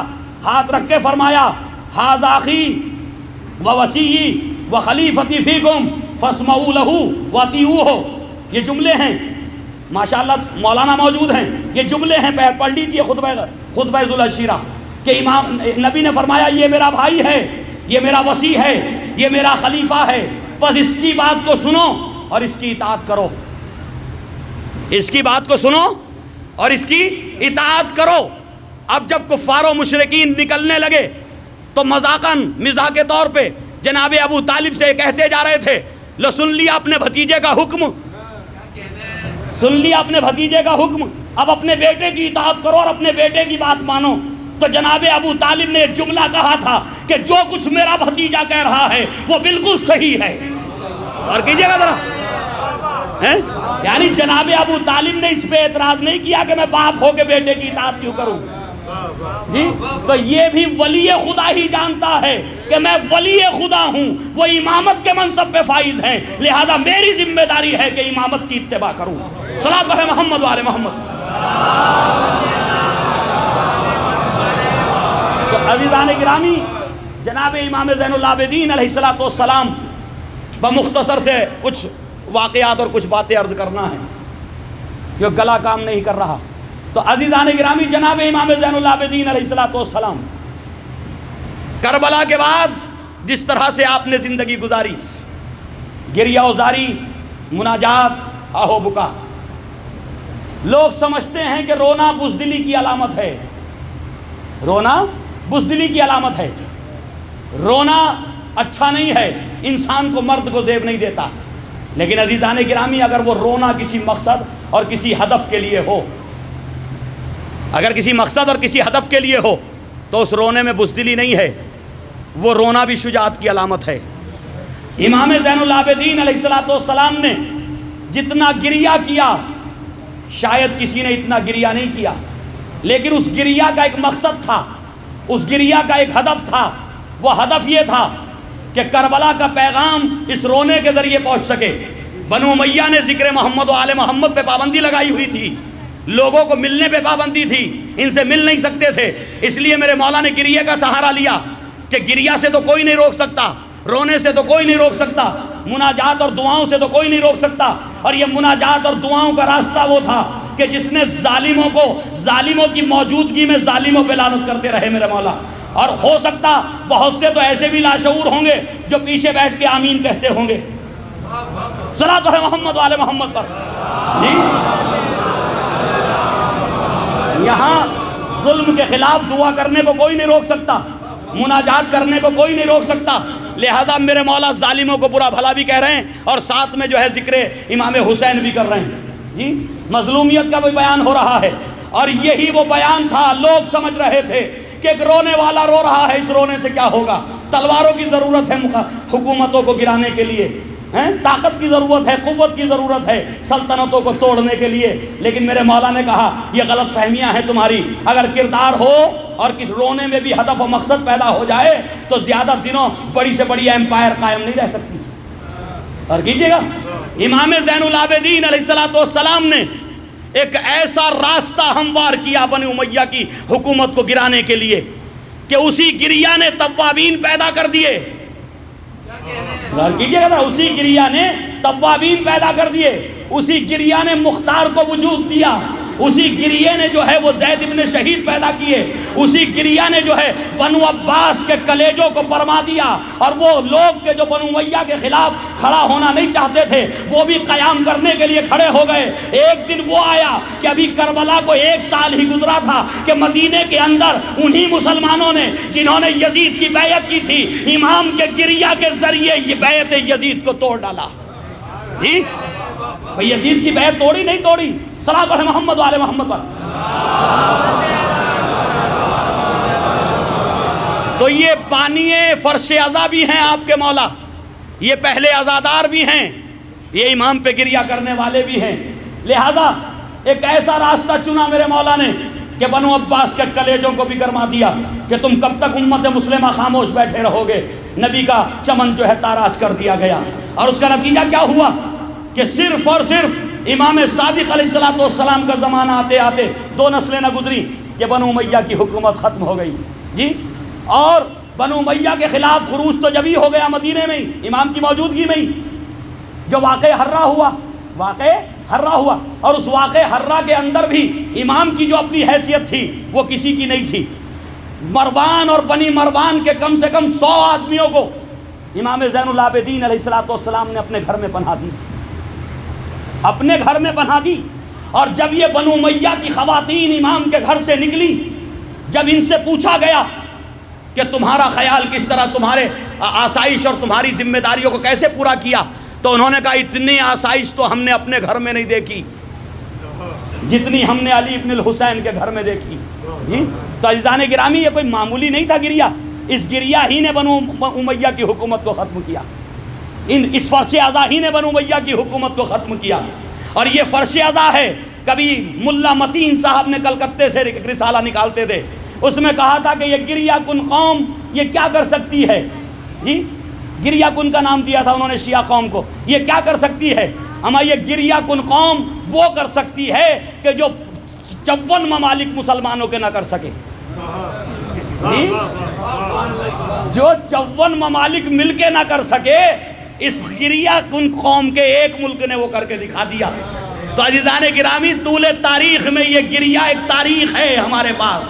ہاتھ رکھ کے فرمایا ھذا اخی ووصی وخلیفتی فیکم فاسمعوا لہ واطیعوہ. یہ جملے ہیں، ماشاءاللہ مولانا موجود ہیں، یہ جملے ہیں، پڑھ لیجیے خطبہ ذوالعشیرہ کہ امام نبی نے فرمایا یہ میرا بھائی ہے، یہ میرا وصی ہے، یہ میرا خلیفہ ہے، بس اس کی بات کو سنو اور اس کی اطاعت کرو. اس کی بات کو سنو اور اس کی اطاعت کرو. اب جب کفار و مشرکین نکلنے لگے تو مزاح کے طور پہ جناب ابو طالب سے کہتے جا رہے تھے لو سن لیا اپنے بھتیجے کا حکم. سن لیا اپنے بھتیجے کا حکم، اب اپنے بیٹے کی اطاعت کرو اور اپنے بیٹے کی بات مانو۔ تو جناب ابو طالب نے ایک جملہ کہا تھا کہ جو کچھ میرا بھتیجا کہہ رہا ہے وہ بالکل صحیح ہے۔ اور کیجئے گا ذرا، یعنی جناب ابو طالب نے اس پہ اعتراض نہیں کیا کہ میں باپ ہو کے بیٹے کی اطاعت کیوں کروں جی۔ تو یہ بھی ولی خدا ہی جانتا ہے کہ میں ولی خدا ہوں، وہ امامت کے منصب پہ فائز ہیں، لہذا میری ذمہ داری ہے کہ امامت کی اتباع کروں۔ صلاۃ علی محمد و آل محمد۔ تو عزیزان گرامی، جناب امام زین العابدین علیہ السلام بمختصر سے کچھ واقعات اور کچھ باتیں عرض کرنا ہے، جو گلا کام نہیں کر رہا۔ تو عزیزان گرامی، جناب امام زین العابدین علیہ السلام کربلا کے بعد جس طرح سے آپ نے زندگی گزاری، گریہ وزاری، مناجات، آہو بکا، لوگ سمجھتے ہیں کہ رونا بزدلی کی علامت ہے، رونا بزدلی کی علامت ہے، رونا اچھا نہیں ہے، انسان کو مرد کو زیب نہیں دیتا۔ لیکن عزیزان گرامی، اگر وہ رونا کسی مقصد اور کسی ہدف کے لیے ہو، اگر کسی مقصد اور کسی ہدف کے لیے ہو تو اس رونے میں بزدلی نہیں ہے، وہ رونا بھی شجاعت کی علامت ہے۔ امام زین العابدین علیہ السلام نے جتنا گریہ کیا شاید کسی نے اتنا گریہ نہیں کیا، لیکن اس گریہ کا ایک مقصد تھا، اس گریہ کا ایک ہدف تھا۔ وہ ہدف یہ تھا کہ کربلا کا پیغام اس رونے کے ذریعے پہنچ سکے۔ بنو امیہ نے ذکر محمد و آل محمد پہ پابندی لگائی ہوئی تھی، لوگوں کو ملنے پہ پابندی تھی، ان سے مل نہیں سکتے تھے، اس لیے میرے مولا نے گریہ کا سہارا لیا کہ گریہ سے تو کوئی نہیں روک سکتا، رونے سے تو کوئی نہیں روک سکتا، مناجات اور دعاؤں سے تو کوئی نہیں روک سکتا۔ اور یہ مناجات اور دعاؤں کا راستہ وہ تھا کہ جس نے ظالموں کی موجودگی میں ظالموں پہ لعنت کرتے رہے میرے مولا۔ اور ہو سکتا بہت سے تو ایسے بھی لاشعور ہوں گے جو پیچھے بیٹھ کے آمین کہتے ہوں گے۔ صلاۃ علی محمد و آل محمد پر جی۔ یہاں ظلم کے خلاف دعا کرنے کو کوئی نہیں روک سکتا، مناجات کرنے کو کوئی نہیں روک سکتا، لہذا میرے مولا ظالموں کو برا بھلا بھی کہہ رہے ہیں اور ساتھ میں جو ہے ذکر امام حسین بھی کر رہے ہیں جی۔ مظلومیت کا بھی بیان ہو رہا ہے، اور یہی وہ بیان تھا۔ لوگ سمجھ رہے تھے کہ ایک رونے والا رو رہا ہے، اس رونے سے کیا ہوگا؟ تلواروں کی ضرورت ہے حکومتوں کو گرانے کے لیے، طاقت کی ضرورت ہے، قوت کی ضرورت ہے سلطنتوں کو توڑنے کے لیے۔ لیکن میرے مولا نے کہا یہ غلط فہمیاں ہیں تمہاری، اگر کردار ہو اور کس رونے میں بھی ہدف و مقصد پیدا ہو جائے تو زیادہ دنوں بڑی سے بڑی ایمپائر قائم نہیں رہ سکتی۔ اور کیجئے گا، امام زین العابدین علیہ السلام نے ایک ایسا راستہ ہموار کیا بنی امیہ کی حکومت کو گرانے کے لیے کہ اسی گریہ نے توابین پیدا کر دیے۔ کیجئے گا، اسی گریہ نے توابین پیدا کر دیے، اسی گریہ نے مختار کو وجود دیا، اسی گریہ نے جو ہے وہ زید ابن شہید پیدا کیے، اسی گریہ نے جو ہے بنو عباس کے کلیجوں کو پرما دیا، اور وہ لوگ کے جو بنو امیہ کے خلاف کھڑا ہونا نہیں چاہتے تھے وہ بھی قیام کرنے کے لیے کھڑے ہو گئے۔ ایک دن وہ آیا کہ ابھی کربلا کو 1 سال ہی گزرا تھا کہ مدینے کے اندر انہی مسلمانوں نے جنہوں نے یزید کی بیعت کی تھی، امام کے گریہ کے ذریعے یہ بیعت یزید کو توڑ ڈالا جی۔ بھئی یزید کی بیعت توڑی نہیں توڑی؟ صلاۃ علی محمد و آل محمد پر۔ تو یہ بانی فرش عزا بھی ہیں آپ کے مولا، یہ پہلے عزادار بھی ہیں، یہ امام پہ گریہ کرنے والے بھی ہیں، لہذا ایک ایسا راستہ چنا میرے مولا نے کہ بنو عباس کے کلیجوں کو بھی گرما دیا کہ تم کب تک امت مسلمہ خاموش بیٹھے رہو گے۔ نبی کا چمن جو ہے تاراج کر دیا گیا، اور اس کا نتیجہ کیا ہوا کہ صرف اور صرف امام صادق علیہ السلام کا زمانہ آتے آتے 2 نسلیں نہ گزری کہ بنو امیہ کی حکومت ختم ہو گئی جی۔ اور بنو امیہ کے خلاف خروج تو جبھی ہو گیا مدینے میں ہی، امام کی موجودگی میں ہی، جو واقع حرہ ہوا، اور اس واقع حرہ کے اندر بھی امام کی جو اپنی حیثیت تھی وہ کسی کی نہیں تھی۔ مروان اور بنی مروان کے کم سے کم 100 آدمیوں کو امام زین العابدین علیہ السلام نے اپنے گھر میں پناہ دی، اپنے گھر میں پناہ دی۔ اور جب یہ بنو امیہ کی خواتین امام کے گھر سے نکلی، جب ان سے پوچھا گیا کہ تمہارا خیال کس طرح تمہارے آسائش اور تمہاری ذمہ داریوں کو کیسے پورا کیا، تو انہوں نے کہا اتنی آسائش تو ہم نے اپنے گھر میں نہیں دیکھی، جتنی ہم نے علی ابن الحسین کے گھر میں دیکھی جی۔ تو عزیزان گرامی یہ کوئی معمولی نہیں تھا گریہ، اس گریہ ہی نے بنو امیہ کی حکومت کو ختم کیا، اس فرش ازا ہی نے بنو امیہ کی حکومت کو ختم کیا۔ اور یہ فرش ازا ہے، کبھی ملا متین صاحب نے کلکتے سے ایک رسالہ نکالتے تھے، اس میں کہا تھا کہ یہ گریہ کن قوم یہ کیا کر سکتی ہے جی، گریہ کن کا نام دیا تھا انہوں نے شیعہ قوم کو، یہ کیا کر سکتی ہے؟ اما یہ گریہ کن قوم وہ کر سکتی ہے کہ جو 54 ممالک مسلمانوں کے نہ کر سکے جی، جو 54 ممالک مل کے نہ کر سکے، اس گریہ کن قوم کے ایک ملک نے وہ کر کے دکھا دیا۔ تو عزیزان گرامی طول تاریخ میں یہ گریہ ایک تاریخ ہے ہمارے پاس،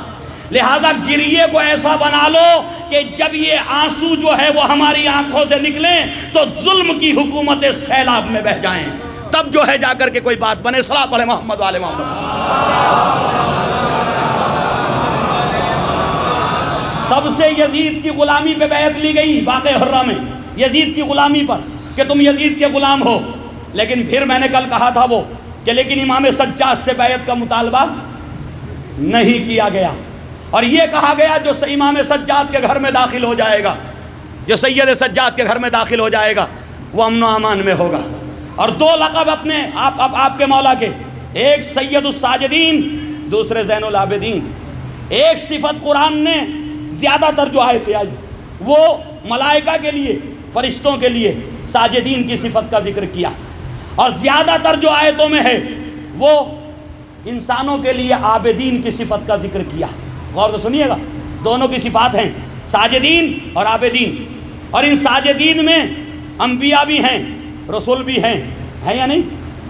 لہذا گریے کو ایسا بنا لو کہ جب یہ آنسو جو ہے وہ ہماری آنکھوں سے نکلیں تو ظلم کی حکومتیں سیلاب میں بہہ جائیں، تب جو ہے جا کر کے کوئی بات بنے۔ صلاۃ پڑھے محمد والے محمد۔ سب سے یزید کی غلامی پہ بیعت لی گئی واقعہ حرہ میں، یزید کی غلامی پر کہ تم یزید کے غلام ہو، لیکن پھر میں نے کل کہا تھا وہ کہ لیکن امام سجاد سے بیعت کا مطالبہ نہیں کیا گیا، اور یہ کہا گیا جو امام سجاد کے گھر میں داخل ہو جائے گا، جو سید سجاد کے گھر میں داخل ہو جائے گا وہ امن و امان میں ہوگا۔ اور دو لقب اپنے آپ کے مولا کے، ایک سید الساجدین، دوسرے زین العابدین۔ ایک صفت قرآن نے زیادہ تر جو آیتیں آئی وہ ملائکہ کے لیے، فرشتوں کے لیے ساجدین کی صفت کا ذکر کیا، اور زیادہ تر جو آیتوں میں ہے وہ انسانوں کے لیے عابدین کی صفت کا ذکر کیا۔ غور سے سنیے گا، دونوں کی صفات ہیں، ساجدین اور عابدین، اور ان ساجدین میں انبیاء بھی ہیں، رسول بھی ہیں یا نہیں؟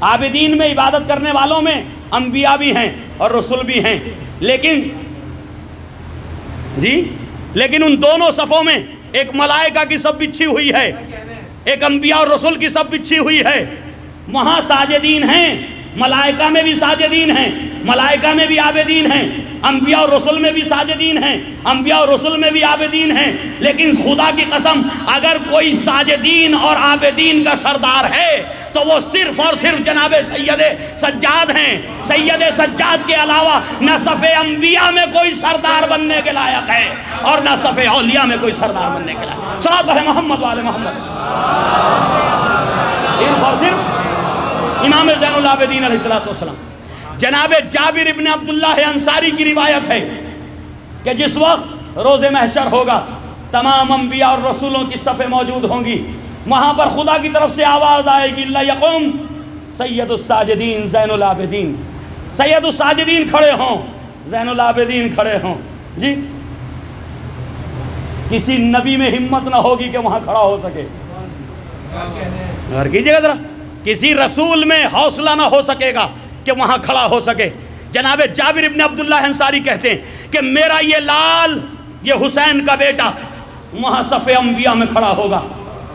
عابدین میں عبادت کرنے والوں میں انبیاء بھی ہیں اور رسول بھی ہیں، لیکن ان دونوں صفوں میں ایک ملائکہ کی صف بچھی ہوئی ہے، ایک انبیاء اور رسول کی صف بچھی ہوئی ہے۔ وہاں ساجدین ہیں، ملائکہ میں بھی ساجدین ہیں، ملائکہ میں بھی عابدین ہیں، انبیاء اور رسول میں بھی ساجدین ہیں، انبیاء اور رسول میں بھی عابدین ہیں، لیکن خدا کی قسم اگر کوئی ساجدین اور عابدین کا سردار ہے تو وہ صرف اور صرف جناب سید سجاد ہیں۔ سید سجاد کے علاوہ نہ صف انبیاء میں کوئی سردار بننے کے لائق ہے اور نہ صف اولیاء میں کوئی سردار بننے کے لائق۔ صلاۃ پڑھے محمد والے محمد۔ صرف اور صرف امام زین العابدین علیہ السلام۔ جناب جابر ابن عبداللہ انصاری کی روایت ہے کہ جس وقت روز محشر ہوگا تمام انبیاء اور رسولوں کی صفیں موجود ہوں گی، وہاں پر خدا کی طرف سے آواز آئے گی لا یقوم سید الساجدین زین العابدین، سید الساجدین کھڑے ہوں، زین العابدین کھڑے ہوں جی۔ کسی نبی میں ہمت نہ ہوگی کہ وہاں کھڑا ہو سکے، غور کیجئے گا ذرا، کسی رسول میں حوصلہ نہ ہو سکے گا کہ وہاں کھڑا ہو سکے۔ جناب جابر ابن عبداللہ انصاری کہتے ہیں کہ میرا یہ لال، یہ حسین کا بیٹا وہاں صف انبیاء میں کھڑا ہوگا،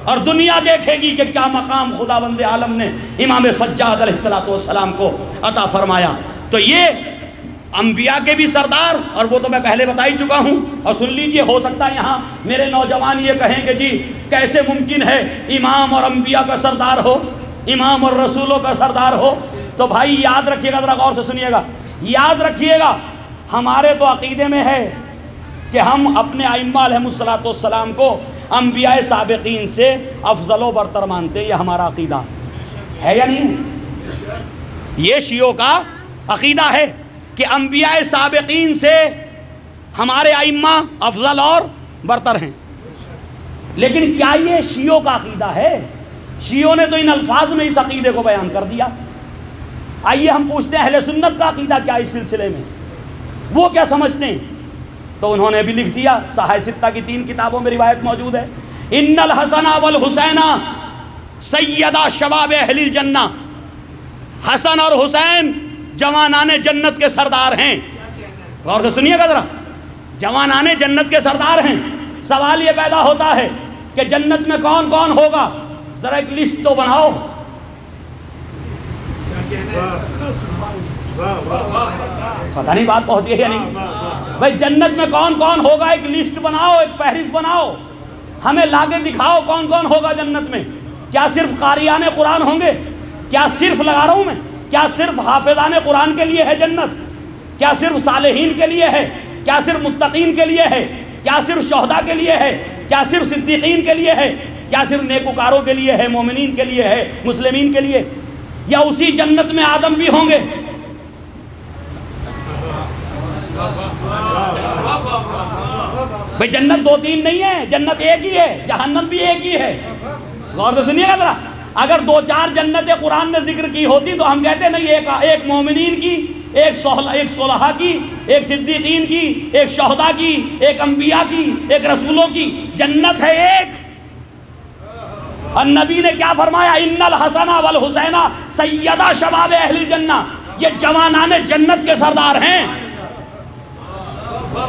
اور دنیا دیکھے گی کہ کیا مقام خداوند عالم نے امام سجاد علیہ السلام کو عطا فرمایا۔ تو یہ انبیاء کے بھی سردار، اور وہ تو میں پہلے بتا ہی چکا ہوں، اور سن لیجئے، ہو سکتا ہے یہاں میرے نوجوان یہ کہیں کہ جی کیسے ممکن ہے امام اور انبیاء کا سردار ہو، امام اور رسولوں کا سردار ہو؟ تو بھائی یاد رکھیے گا، ذرا غور سے سنیے گا، یاد رکھیے گا ہمارے تو عقیدے میں ہے کہ ہم اپنے ائمہ علیہ السلام کو انبیاء سابقین سے افضل و برتر مانتے ہیں، یہ ہمارا عقیدہ ہے یا نہیں ہے؟ یہ شیعوں کا عقیدہ ہے کہ انبیاء سابقین سے ہمارے ائمہ افضل اور برتر ہیں، لیکن کیا یہ شیعوں کا عقیدہ ہے؟ شیعوں نے تو ان الفاظ میں اس عقیدے کو بیان کر دیا۔ آئیے ہم پوچھتے ہیں اہل سنت کا عقیدہ کیا اس سلسلے میں، وہ کیا سمجھتے ہیں؟ تو انہوں نے بھی لکھ دیا، صحائف ستہ کی 3 کتابوں میں روایت موجود ہے، ان الحسن والحسین سیدا شباب اہل الجنہ، حسن اور حسین جوانان جنت کے سردار ہیں۔ غور سے سنیے گا ذرا، جوانان جنت کے سردار ہیں۔ سوال یہ پیدا ہوتا ہے کہ جنت میں کون کون ہوگا، ذرا ایک لسٹ تو بناؤ۔ پتہ نہیں بات پہنچ گئی یا نہیں؟ بھائی جنت میں کون کون ہوگا، ایک لسٹ بناؤ، ایک فہرست بناؤ، ہمیں لا کے دکھاؤ کون کون ہوگا جنت میں۔ کیا صرف قاریان قرآن ہوں گے؟ کیا صرف لگا رہا ہوں میں، کیا صرف حافظان قرآن کے لیے ہے جنت؟ کیا صرف صالحین کے لیے ہے؟ کیا صرف متقین کے لیے ہے؟ کیا صرف شہداء کے لیے ہے؟ کیا صرف صدیقین کے لیے ہے؟ کیا صرف نیکوکاروں کے لیے ہے، مومنین کے لیے ہے، مسلمین کے لیے؟ یا اسی جنت میں آدم بھی ہوں گے؟ بھئی جنت دو تین نہیں ہے، جنت ایک ہی ہے، جہنم بھی ایک ہی ہے. غور سے سنیے گا ذرا. اگر دو چار جنتیں قرآن نے ذکر کی ہوتی تو ہم کہتے نہیں ایک مومنین کی، ایک صلحاء کی، ایک صدیقین کی، ایک شہداء کی، ایک انبیاء کی، ایک رسولوں کی. جنت ہے ایک. اور نبی نے کیا فرمایا؟ ان الحسن والحسین سیدہ شباب اہل الجنہ. یہ جوانان جنت کے سردار ہیں،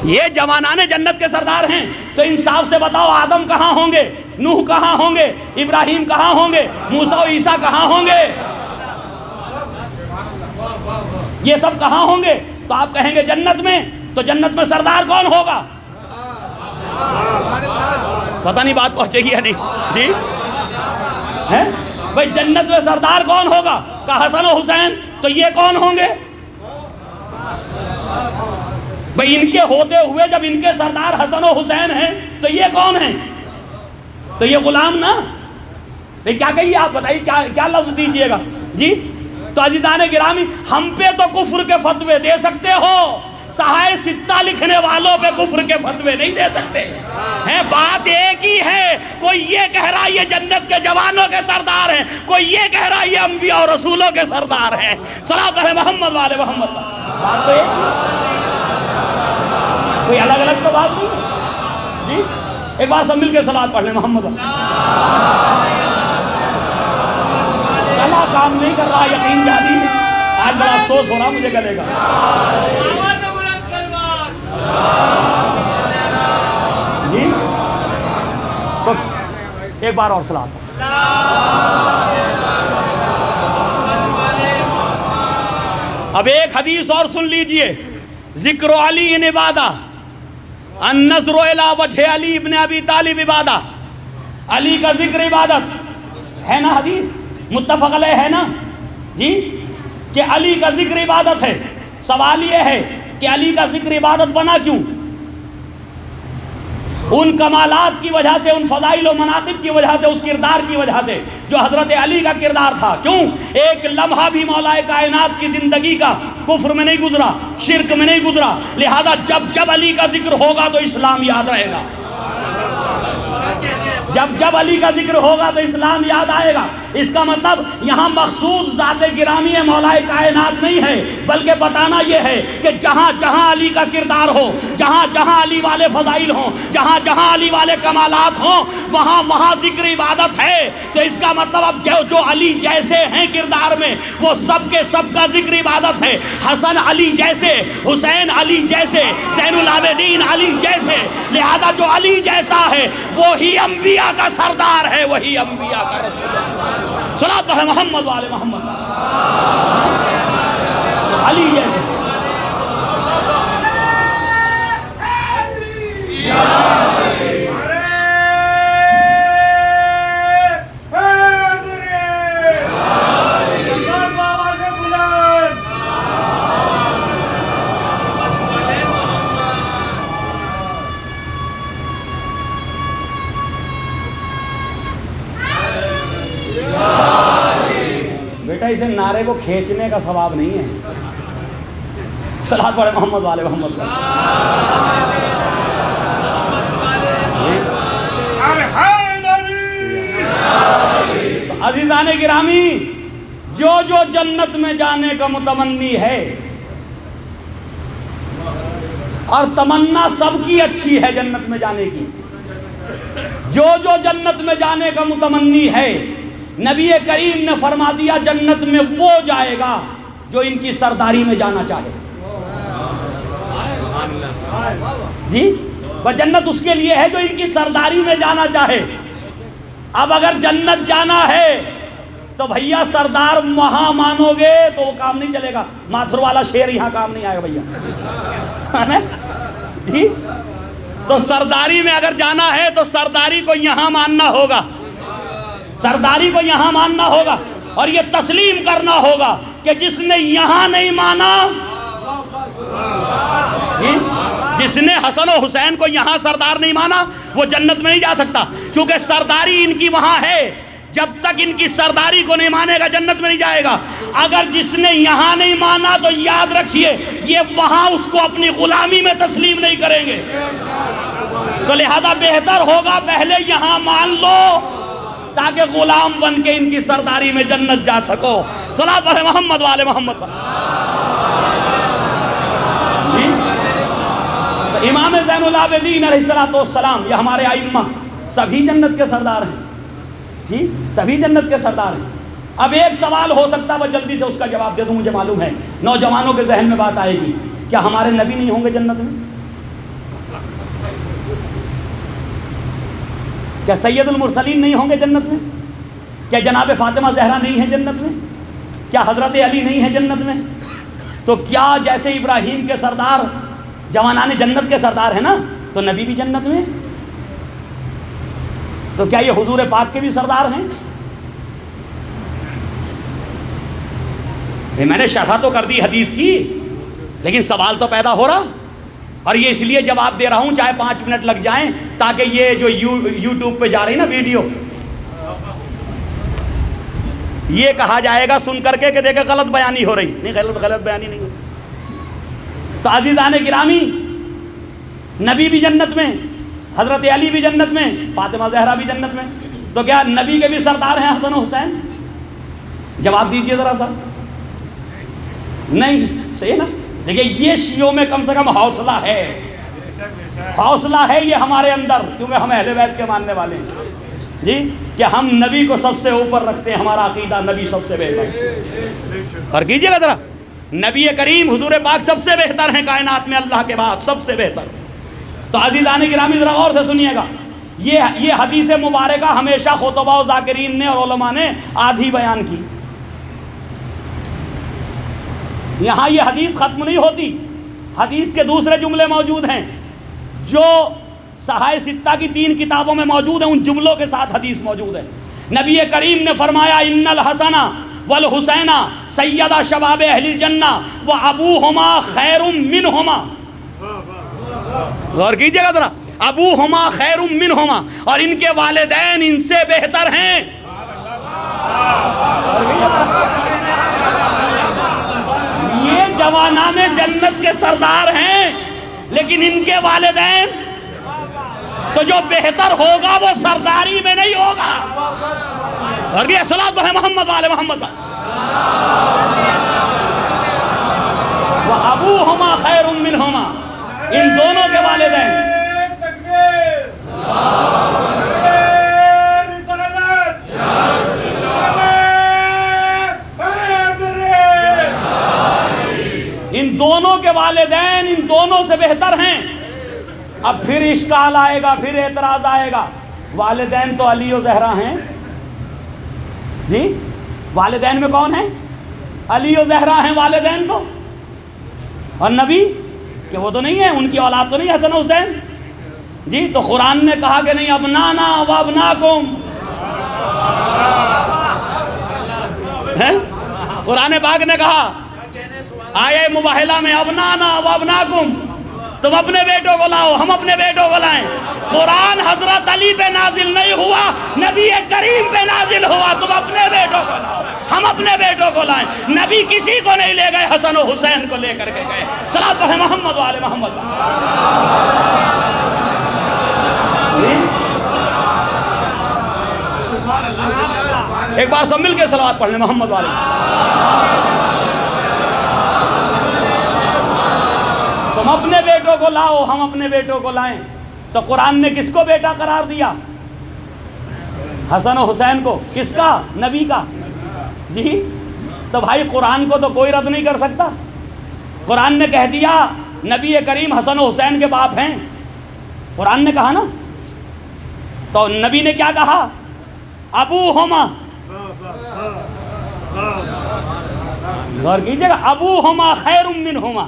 یہ جوانان جنت کے سردار ہیں. تو انصاف سے بتاؤ آدم کہاں ہوں گے؟ نوح کہاں ہوں گے؟ ابراہیم کہاں ہوں گے؟ موسیٰ و عیسیٰ کہاں ہوں گے؟ یہ سب کہاں ہوں گے؟ تو آپ کہیں گے جنت میں. تو جنت میں سردار کون ہوگا؟ پتہ نہیں بات پہنچے گی یا نہیں جی. بھئی جنت میں سردار کون ہوگا؟ کہ حسن و حسین. تو یہ کون ہوں گے؟ بھئی ان کے ہوتے ہوئے جب ان کے سردار حسن و حسین ہیں تو یہ کون ہیں؟ تو یہ غلام نا. بھئی کیا کہیے آپ بتائیے، کیا لفظ دیجئے گا جی. تو عزیزان گرامی، ہم پہ تو کفر کے فتوے دے سکتے ہو، صحائے ستہ لکھنے والوں پہ کفر کے فتوے نہیں دے سکتے ہیں. بات ایک ہی ہے. کوئی یہ کہہ رہا یہ جنت کے جوانوں کے سردار ہیں، کوئی یہ کہہ رہا یہ انبیاء اور رسولوں کے سردار ہیں. صلاۃ علی محمد والے محمد. بات تو ایک ہی، کوئی الگ الگ تو بات نہیں جی. ایک بار سب مل کے صلاۃ پڑھ لیں محمد. گلا کام نہیں کر رہا، یقین جاری ہے. آج بڑا افسوس ہو رہا مجھے گلے کا جی. تو ایک بار اور صلاۃ. اب ایک حدیث اور سن لیجئے. ذکر علی ان عبادہ، النظر الی وجہ علی ابن ابی طالب عبادہ. علی کا ذکر عبادت ہے نا، حدیث متفق علیہ ہے نا جی، کہ علی کا ذکر عبادت ہے. سوال یہ ہے کہ علی کا ذکر عبادت بنا کیوں؟ ان کمالات کی وجہ سے، ان فضائل و مناقب کی وجہ سے، اس کردار کی وجہ سے جو حضرت علی کا کردار تھا. کیوں؟ ایک لمحہ بھی مولا کائنات کی زندگی کا کفر میں نہیں گزرا، شرک میں نہیں گزرا. لہذا جب جب علی کا ذکر ہوگا تو اسلام یاد رہے گا. جب جب علی کا ذکر ہوگا تو اسلام یاد آئے گا. اس کا مطلب یہاں مقصود ذات گرامی مولا کائنات نہیں ہے، بلکہ بتانا یہ ہے کہ جہاں جہاں علی کا کردار ہو، جہاں جہاں علی والے فضائل ہوں، جہاں جہاں علی والے کمالات ہوں، وہاں وہاں ذکر عبادت ہے. تو اس کا مطلب اب جو علی جیسے ہیں کردار میں، وہ سب کے سب کا ذکر عبادت ہے. حسن علی جیسے، حسین علی جیسے، زین العابدین علی جیسے. لہذا جو علی جیسا ہے وہی انبیاء کا سردار ہے، وہی انبیاء کا رسول ہے. صلاۃ ہے محمد والے محمد. علی جیسے بیٹا، اسے نعرے کو کھینچنے کا ثواب نہیں ہے. صلاۃ پڑھے محمد والے محمد. تو عزیزان گرامی، جو جنت میں جانے کا متمنی ہے، اور تمنا سب کی اچھی ہے جنت میں جانے کی، جو جنت میں جانے کا متمنی ہے، نبی کریم نے فرما دیا جنت میں وہ جائے گا جو ان کی سرداری میں جانا چاہے جی. وہ جنت اس کے لیے ہے جو ان کی سرداری میں جانا چاہے. اب اگر جنت جانا ہے تو بھیا سردار وہاں مانو گے تو وہ کام نہیں چلے گا. ماتھر والا شیر یہاں کام نہیں آئے گا بھیا جی. تو سرداری میں اگر جانا ہے تو سرداری کو یہاں ماننا ہوگا، سرداری کو یہاں ماننا ہوگا، اور یہ تسلیم کرنا ہوگا کہ جس نے یہاں نہیں مانا، جس نے حسن و حسین کو یہاں سردار نہیں مانا وہ جنت میں نہیں جا سکتا، کیونکہ سرداری ان کی وہاں ہے، جب تک ان کی سرداری کو نہیں مانے گا جنت میں نہیں جائے گا۔ اگر جس نے یہاں نہیں مانا تو یاد رکھیے یہ وہاں اس کو اپنی غلامی میں تسلیم نہیں کریں گے، تو لہذا بہتر ہوگا پہلے یہاں مان لو تاکہ غلام بن کے ان کی سرداری میں جنت جا سکو۔ صلاۃ پڑھے محمد والے محمد پر۔ تو امام زین العابدین علیہ السلام یہ ہمارے ائمہ سبھی جنت کے سردار ہیں، جی سبھی جنت کے سردار ہیں۔ اب ایک سوال ہو سکتا ہے، میں جلدی سے اس کا جواب دے دوں، مجھے معلوم ہے نوجوانوں کے ذہن میں بات آئے گی، کیا ہمارے نبی نہیں ہوں گے جنت میں؟ کیا سید المرسلین نہیں ہوں گے جنت میں؟ کیا جناب فاطمہ زہرا نہیں ہے جنت میں؟ کیا حضرت علی نہیں ہے جنت میں؟ تو کیا جیسے ابراہیم کے سردار جوانان جنت کے سردار ہیں نا، تو نبی بھی جنت میں؟ تو کیا یہ حضور پاک کے بھی سردار ہیں؟ میں نے شرح تو کر دی حدیث کی، لیکن سوال تو پیدا ہو رہا، اور یہ اس لیے جواب دے رہا ہوں چاہے 5 منٹ لگ جائیں، تاکہ یہ جو یوٹیوب پہ جا رہی نا ویڈیو، یہ کہا جائے گا سن کر کے کہ دیکھیں غلط بیانی ہو رہی، نہیں غلط بیانی نہیں ہو۔ تو عزیزان گرامی، نبی بھی جنت میں، حضرت علی بھی جنت میں، فاطمہ زہرا بھی جنت میں، تو کیا نبی کے بھی سردار ہیں حسن و حسین؟ جواب دیجئے ذرا سا۔ نہیں، صحیح نا؟ دیکھیں یہ شیعوں میں کم سے کم حوصلہ ہے، حوصلہ ہے یہ ہمارے اندر، کیونکہ ہم اہل بیت کے ماننے والے ہیں جی، کہ ہم نبی کو سب سے اوپر رکھتے ہیں، ہمارا عقیدہ نبی سب سے بہتر۔ اور کیجئے گا ذرا، نبی کریم حضور پاک سب سے بہتر ہیں کائنات میں، اللہ کے بعد سب سے بہتر۔ تو عزیزان گرامی ذرا غور سے سنیے گا، یہ حدیث مبارکہ ہمیشہ خطباء و ذاکرین نے اور علماء نے آدھی بیان کی، یہاں یہ حدیث ختم نہیں ہوتی، حدیث کے دوسرے جملے موجود ہیں جو صحائح ستہ کی 3 کتابوں میں موجود ہیں، ان جملوں کے ساتھ حدیث موجود ہے۔ نبی کریم نے فرمایا ان الحسن والحسین سیدہ شباب اہل الجنہ وابوہما خیر منہما، غور کیجئے گا ذرا، ابوہما خیر منہما، اور ان کے والدین ان سے بہتر ہیں۔ یہ جوانان جنت کے سردار ہیں، لیکن ان کے والدین تو جو بہتر ہوگا وہ سرداری میں نہیں ہوگا۔ اور یہ صلاۃ ہے محمد والے محمد، وَأَبُوهُمَا خَيْرٌ مِّنْهُمَا، ان دونوں کے والدین۔ ان دونوں کے والدین ان دونوں سے بہتر ہیں۔ اب پھر اشکال آئے گا، پھر اعتراض آئے گا، والدین تو علی و زہرا ہیں جی، والدین میں کون ہیں؟ علی و زہرا ہیں والدین تو، اور نبی کہ وہ تو نہیں ہے، ان کی اولاد تو نہیں حسن و حسین جی۔ تو قرآن نے کہا کہ نہیں ابنانا و ابناکم، قرآن پاک نے کہا آیے مباہلہ میں ابنانا و ابناکم، تم اپنے بیٹوں کو لاؤ ہم اپنے بیٹوں کو لائیں۔ قرآن حضرت علی پہ نازل نہیں ہوا، نبی کریم پہ نازل ہوا، تم اپنے بیٹوں کو لاؤ ہم اپنے بیٹوں کو لائیں۔ نبی کسی کو نہیں لے گئے، حسن و حسین کو لے کر کے گئے۔ صلاۃ پڑھیں محمد والے محمد۔ ایک بار سب مل کے صلوات پڑھ لیں محمد والے۔ تم اپنے بیٹوں کو لاؤ ہم اپنے بیٹوں کو لائیں، تو قرآن نے کس کو بیٹا قرار دیا؟ حسن و حسین کو۔ کس کا؟ نبی کا جی۔ تو بھائی قرآن کو تو کوئی رد نہیں کر سکتا، قرآن نے کہہ دیا نبی کریم حسن و حسین کے باپ ہیں، قرآن نے کہا نا۔ تو نبی نے کیا کہا؟ ابوہما، غور کیجئے گا، ابوہما خیر منہما،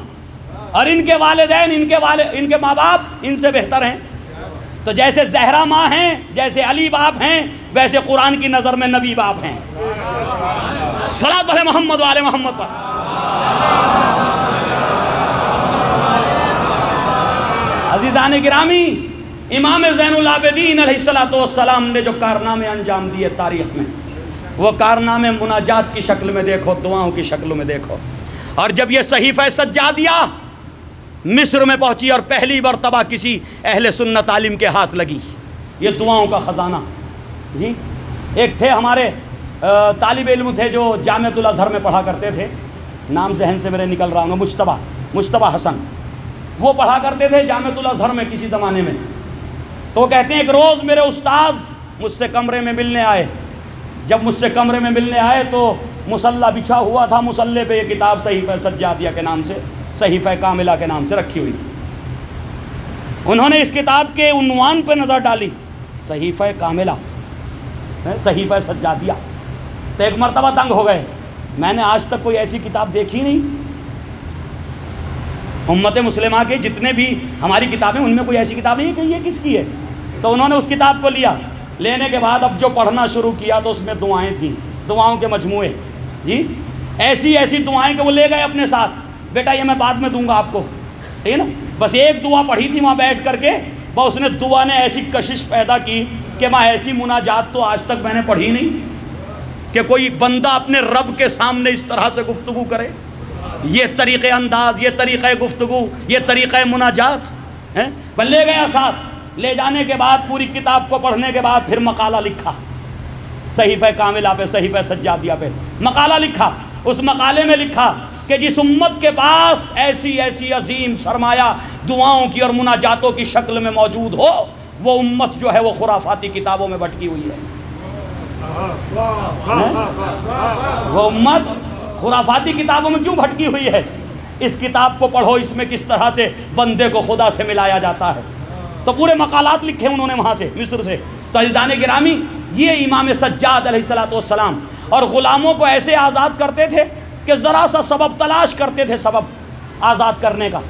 اور ان کے والدین ان کے ماں باپ ان سے بہتر ہیں۔ تو جیسے زہرا ماں ہیں، جیسے علی باپ ہیں، ویسے قرآن کی نظر میں نبی باپ ہیں۔ صلاۃ علی محمد و آل محمد پر۔ عزیزان گرامی، امام زین العابدین علیہ السلام نے جو کارنامے انجام دیے تاریخ میں، وہ کارنامے مناجات کی شکل میں دیکھو، دعاؤں کی شکل میں دیکھو۔ اور جب یہ صحیفہ سجادیہ مصر میں پہنچی اور پہلی مرتبہ کسی اہل سنت عالم کے ہاتھ لگی، یہ دعاؤں کا خزانہ جی۔ ایک تھے ہمارے طالب علم تھے جو جامعۃ الازہر میں پڑھا کرتے تھے، نام ذہن سے میرے نکل رہا ہوں، مجتبیٰ حسن، وہ پڑھا کرتے تھے جامعۃ الازہر میں کسی زمانے میں۔ تو وہ کہتے ہیں ایک روز میرے استاذ مجھ سے کمرے میں ملنے آئے۔ جب مجھ سے کمرے میں ملنے آئے تو مصلی بچھا ہوا تھا، مصلی پہ یہ کتاب صحیفہ سجادیہ کے نام سے، صحیفہ کاملہ کے نام سے رکھی ہوئی تھی۔ انہوں نے اس کتاب کے عنوان پہ نظر ڈالی، صحیفہ کاملہ، صحیفہ سجادیہ، تو ایک مرتبہ دنگ ہو گئے۔ میں نے آج تک کوئی ایسی کتاب دیکھی نہیں، امت مسلمہ کے جتنے بھی ہماری کتابیں ان میں کوئی ایسی کتاب نہیں ہے کہ یہ کس کی ہے۔ تو انہوں نے اس کتاب کو لیا، لینے کے بعد اب جو پڑھنا شروع کیا تو اس میں دعائیں تھیں، دعاؤں کے مجموعے جی، ایسی دعائیں کہ وہ لے گئے اپنے ساتھ، بیٹا یہ میں بعد میں دوں گا آپ کو، صحیح ہے نا۔ بس ایک دعا پڑھی تھی وہاں بیٹھ کر کے، بس اس نے دعا نے ایسی کشش پیدا کی کہ میں ایسی مناجات تو آج تک میں نے پڑھی نہیں کہ کوئی بندہ اپنے رب کے سامنے اس طرح سے گفتگو کرے۔ یہ طریقۂ انداز، یہ طریقۂ گفتگو، یہ طریقۂ مناجات ہیں۔ بس لے گیا ساتھ، لے جانے کے بعد پوری کتاب کو پڑھنے کے بعد پھر مقالہ لکھا، صحیفہ کاملہ پہ، صحیفہ سجادیہ پہ مقالہ لکھا۔ اس مقالے میں لکھا کہ جس امت کے پاس ایسی عظیم سرمایہ دعاؤں کی اور مناجاتوں کی شکل میں موجود ہو، وہ امت جو ہے وہ خرافاتی کتابوں میں بھٹکی ہوئی ہے۔ وہ امت خرافاتی کتابوں میں کیوں بھٹکی ہوئی ہے؟ اس کتاب کو پڑھو، اس میں کس طرح سے بندے کو خدا سے ملایا جاتا ہے۔ تو پورے مقالات لکھے انہوں نے وہاں سے، مصر سے۔ تو عزیزان گرامی، یہ امام سجاد علیہ السلام اور غلاموں کو ایسے آزاد کرتے تھے کہ ذرا سا سبب تلاش کرتے تھے، سبب آزاد کرنے کا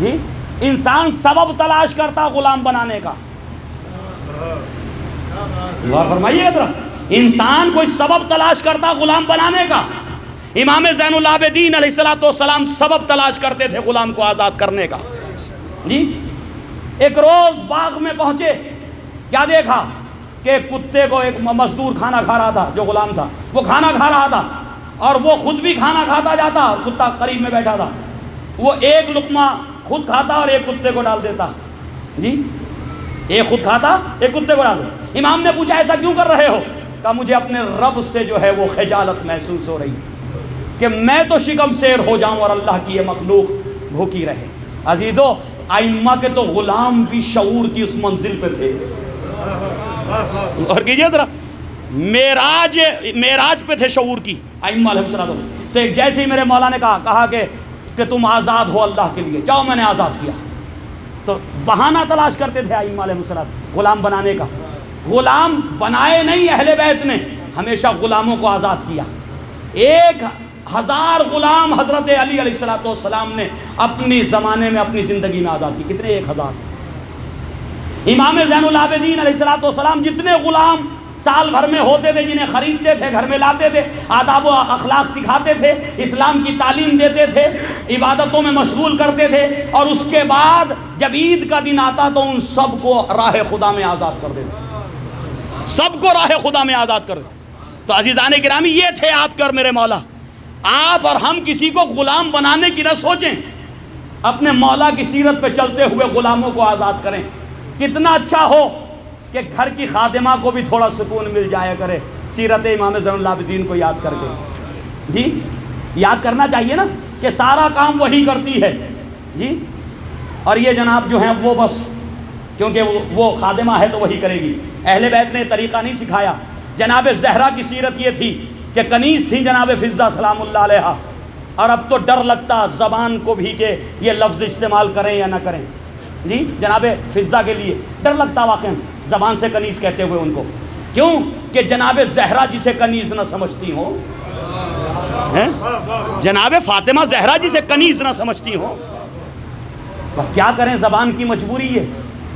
جی۔ انسان سبب تلاش کرتا غلام بنانے کا، غور فرمائیے ذرا، انسان کوئی سبب تلاش کرتا غلام بنانے کا۔ امام زین العابدین علیہ السلام سبب تلاش کرتے تھے غلام کو آزاد کرنے کا جی۔ ایک روز باغ میں پہنچے، کیا دیکھا کہ کتے کو ایک مزدور کھانا کھا رہا تھا، جو غلام تھا وہ کھانا کھا رہا تھا اور وہ خود بھی کھانا کھاتا جاتا، اور کتا قریب میں بیٹھا تھا، وہ ایک لقمہ خود کھاتا اور ایک کتے کو ڈال دیتا جی، ایک خود کھاتا ایک کتے کو ڈال دیتا۔ امام نے پوچھا ایسا کیوں کر رہے ہو؟ کہا مجھے اپنے رب سے جو ہے وہ خجالت محسوس ہو رہی کہ میں تو شکم سیر ہو جاؤں اور اللہ کی یہ مخلوق بھوکی رہے۔ عزیزو، ائمہ کے تو غلام بھی شعور کی اس منزل پہ تھے، اور کیجئے ذرا، معراج پہ تھے شعور کی ائمہ علیہ السلام۔ تو ایک جیسے ہی میرے مولا نے کہا کہ تم آزاد ہو اللہ کے لیے، جاؤ میں نے آزاد کیا، تو بہانہ تلاش کرتے تھے ائمہ علیہ السلام غلام بنانے کا۔ غلام بنائے نہیں اہل بیت نے، ہمیشہ غلاموں کو آزاد کیا۔ 1000 غلام حضرت علی علیہ السلام نے اپنی زمانے میں اپنی زندگی میں آزاد کی۔ کتنے؟ 1000۔ امام زین العابدین علیہ السلام جتنے غلام سال بھر میں ہوتے تھے، جنہیں خریدتے تھے، گھر میں لاتے تھے، آداب و اخلاق سکھاتے تھے، اسلام کی تعلیم دیتے تھے، عبادتوں میں مشغول کرتے تھے، اور اس کے بعد جب عید کا دن آتا تو ان سب کو راہ خدا میں آزاد کر دیتے، سب کو راہ خدا میں آزاد کر دیتے۔ تو عزیزان گرامی، یہ تھے آپ کے اور میرے مولا۔ آپ اور ہم کسی کو غلام بنانے کی نہ سوچیں، اپنے مولا کی سیرت پہ چلتے ہوئے غلاموں کو آزاد کریں۔ کتنا اچھا ہو کہ گھر کی خادمہ کو بھی تھوڑا سکون مل جایا کرے سیرت امام زین العابدین کو یاد کر کے جی۔ یاد کرنا چاہیے نا کہ سارا کام وہی کرتی ہے جی، اور یہ جناب جو ہیں وہ بس کیونکہ وہ خادمہ ہے تو وہی کرے گی۔ اہل بیت نے طریقہ نہیں سکھایا۔ جناب زہرا کی سیرت یہ تھی کہ کنیز تھی جناب فضہ سلام اللہ علیہ، اور اب تو ڈر لگتا زبان کو بھی کہ یہ لفظ استعمال کریں یا نہ کریں جی۔ جناب فضہ کے لیے ڈر لگتا واقعا زبان سے کنیز کہتے ہوئے ان کو، کیوں کہ جناب زہرا جسے کنیز نہ سمجھتی ہو، جناب فاطمہ زہرا جسے کنیز نہ سمجھتی ہو، بس کیا کریں، زبان کی مجبوری ہے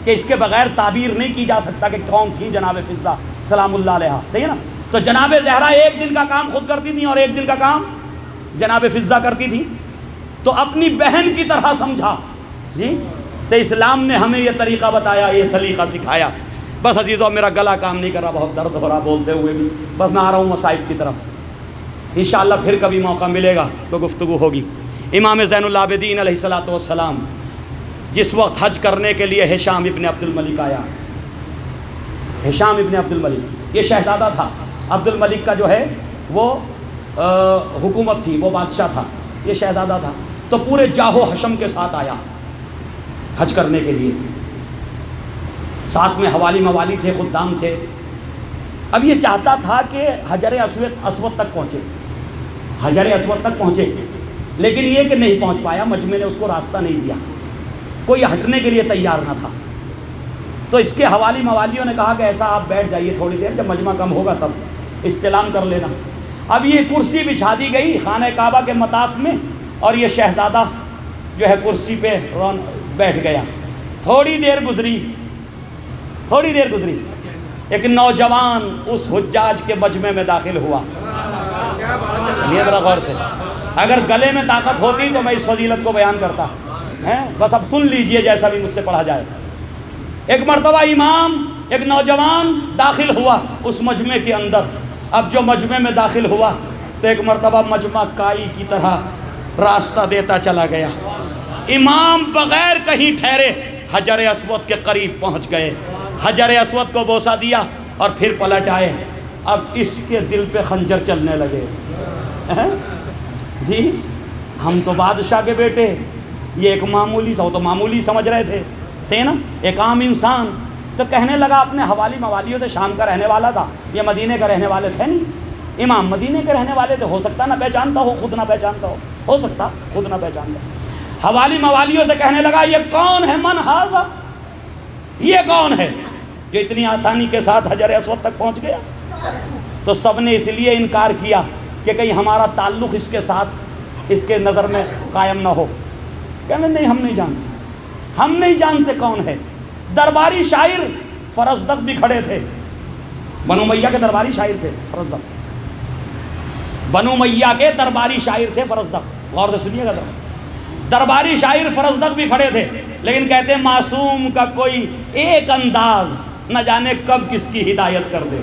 کہ اس کے بغیر تعبیر نہیں کی جا سکتا کہ کون تھی جناب فضہ سلام اللہ علیہ، صحیح ہے نا۔ تو جناب زہرا ایک دن کا کام خود کرتی تھیں اور ایک دن کا کام جناب فضہ کرتی تھی، تو اپنی بہن کی طرح سمجھا جی۔ تو اسلام نے ہمیں یہ طریقہ بتایا، یہ سلیقہ سکھایا۔ بس عزیزو میرا گلا کام نہیں کر رہا، بہت درد ہو رہا بولتے ہوئے بھی، بس میں آ رہا ہوں مصائب کی طرف، انشاءاللہ پھر کبھی موقع ملے گا تو گفتگو ہوگی۔ امام زین العابدین علیہ الصلوۃ والسلام جس وقت حج کرنے کے لیے ہشام ابن عبد الملک آیا، ہشام ابن عبد الملک یہ شہزادہ تھا، عبد الملک کا جو ہے وہ حکومت تھی، وہ بادشاہ تھا، یہ شہزادہ تھا، تو پورے جاہو حشم کے ساتھ آیا حج کرنے کے لیے، ساتھ میں حوالی موالی تھے، خدام تھے۔ اب یہ چاہتا تھا کہ حجر اسود تک پہنچے، حجر اسود تک پہنچے، لیکن یہ کہ نہیں پہنچ پایا، مجمع نے اس کو راستہ نہیں دیا، کوئی ہٹنے کے لیے تیار نہ تھا۔ تو اس کے حوالی موالیوں نے کہا کہ ایسا آپ بیٹھ جائیے تھوڑی دیر، جب مجمع کم ہوگا تب استلام کر لینا۔ اب یہ کرسی بچھا دی گئی خانہ کعبہ کے مطاف میں، اور یہ شہزادہ جو ہے کرسی پہ بیٹھ گیا۔ تھوڑی دیر گزری، ایک نوجوان اس حجاج کے مجمع میں داخل ہوا۔ سنیے ذرا غور سے، اگر گلے میں طاقت ہوتی تو میں اس فضیلت کو بیان کرتا، بس اب سن لیجئے جیسا بھی مجھ سے پڑھا جائے۔ ایک مرتبہ امام ایک نوجوان داخل ہوا اس مجمع کے اندر۔ اب جو مجمع میں داخل ہوا تو ایک مرتبہ مجمع کائی کی طرح راستہ دیتا چلا گیا۔ امام بغیر کہیں ٹھہرے حجر اسود کے قریب پہنچ گئے، حجر اسود کو بوسہ دیا اور پھر پلٹ آئے۔ اب اس کے دل پہ خنجر چلنے لگے، جی ہم تو بادشاہ کے بیٹے، یہ ایک معمولی سا، وہ تو معمولی سمجھ رہے تھے، صحیح نا، ایک عام انسان۔ تو کہنے لگا اپنے حوالی موالیوں سے، شام کا رہنے والا تھا، یہ مدینے کا رہنے والے تھے نہیں، امام مدینے کے رہنے والے تھے، ہو سکتا نہ پہچانتا ہو، خود نہ پہچانتا ہو سکتا خود نہ پہچانتا۔ حوالی موالیوں سے کہنے لگا یہ کون ہے، من ھذا، یہ کون ہے جو اتنی آسانی کے ساتھ حجر اسود تک پہنچ گیا؟ تو سب نے اس لیے انکار کیا کہ کہیں ہمارا تعلق اس کے ساتھ اس کے نظر میں قائم نہ ہو۔ کہنے نہیں ہم نہیں جانتے کون ہے۔ درباری شاعر فرزدق بھی کھڑے تھے، بنو امیہ کے درباری شاعر تھے فرزدق، بنو امیہ کے درباری شاعر تھے فرزدق، غور سے سنیے گا درباری شاعر فرزدق بھی کھڑے تھے، لیکن کہتے ہیں معصوم کا کوئی ایک انداز نہ جانے کب کس کی ہدایت کر دے۔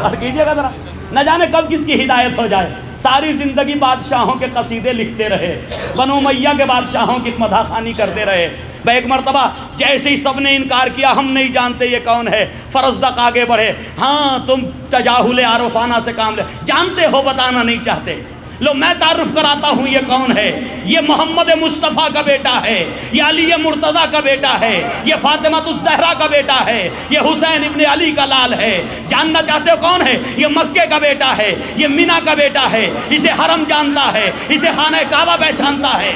اور کیجئے گا ذرا، نہ جانے کب کس کی ہدایت ہو جائے۔ ساری زندگی بادشاہوں کے قصیدے لکھتے رہے، بنو امیہ کے بادشاہوں کی مدح خوانی کرتے رہے۔ ایک مرتبہ جیسے ہی سب نے انکار کیا، ہم نہیں جانتے یہ کون ہے، فرزدق آگے بڑھے، ہاں تم تجاہل عارفانہ سے کام لے، جانتے ہو بتانا نہیں چاہتے، لو میں تعارف کراتا ہوں یہ کون ہے، یہ محمد مصطفیٰ کا بیٹا ہے، یہ علی مرتضیٰ کا بیٹا ہے، یہ فاطمہ الزہرا کا بیٹا ہے، یہ حسین ابن علی کا لال ہے۔ جاننا چاہتے ہو کون ہے؟ یہ مکے کا بیٹا ہے، یہ مینا کا بیٹا ہے، اسے حرم جانتا ہے، اسے خانہ کعبہ پہچانتا ہے۔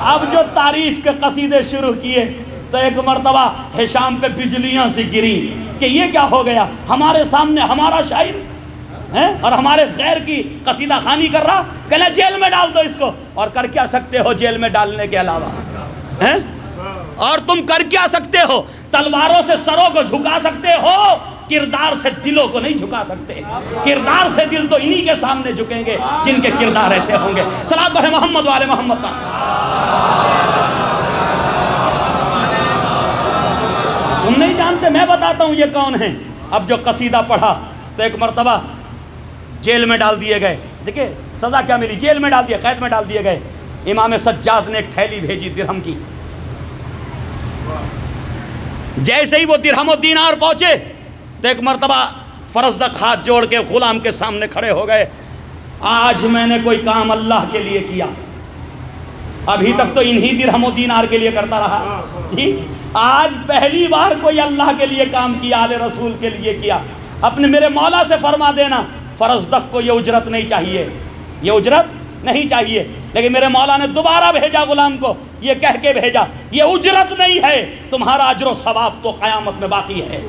اب جو تعریف کے قصیدے شروع کیے تو ایک مرتبہ ہشام پہ بجلیاں سے گری کہ یہ کیا ہو گیا، ہمارے سامنے ہمارا شاعر ہے اور ہمارے غیر کی قصیدہ خوانی کر رہا، کہنا جیل میں ڈال دو اس کو۔ اور کر کیا سکتے ہو جیل میں ڈالنے کے علاوہ؟ اور تم کر کیا سکتے ہو؟ تلواروں سے سروں کو جھکا سکتے ہو، کردار سے دلوں کو نہیں جھکا سکتے۔ کردار سے دل تو انہی کے سامنے جھکیں گے جن کے کردار ایسے ہوں گے۔ صلوات پڑھیں محمد والے محمد پر۔ تم نہیں جانتے، میں بتاتا ہوں یہ کون ہے۔ اب جو قصیدہ پڑھا تو ایک مرتبہ جیل میں ڈال دیے گئے۔ دیکھیں سزا کیا ملی، جیل میں ڈال دیے، قید میں ڈال دیے گئے۔ امام سجاد نے ایک تھیلی بھیجی درہم کی، جیسے ہی وہ درہم و دینار پہنچے تو ایک مرتبہ فرزدق ہاتھ جوڑ کے غلام کے سامنے کھڑے ہو گئے، آج میں نے کوئی کام اللہ کے لیے کیا، ابھی تک تو انہی درہم و دینار کے لیے کرتا رہا، آج پہلی بار کوئی اللہ کے لیے کام کیا، آل رسول کے لیے کیا۔ اپنے میرے مولا سے فرما دینا فرزدق کو یہ اجرت نہیں چاہیے، یہ اجرت نہیں چاہیے، لیکن میرے مولا نے دوبارہ بھیجا غلام کو، یہ کہہ کے بھیجا یہ اجرت نہیں ہے، تمہارا اجر و ثواب تو قیامت میں باقی ہے،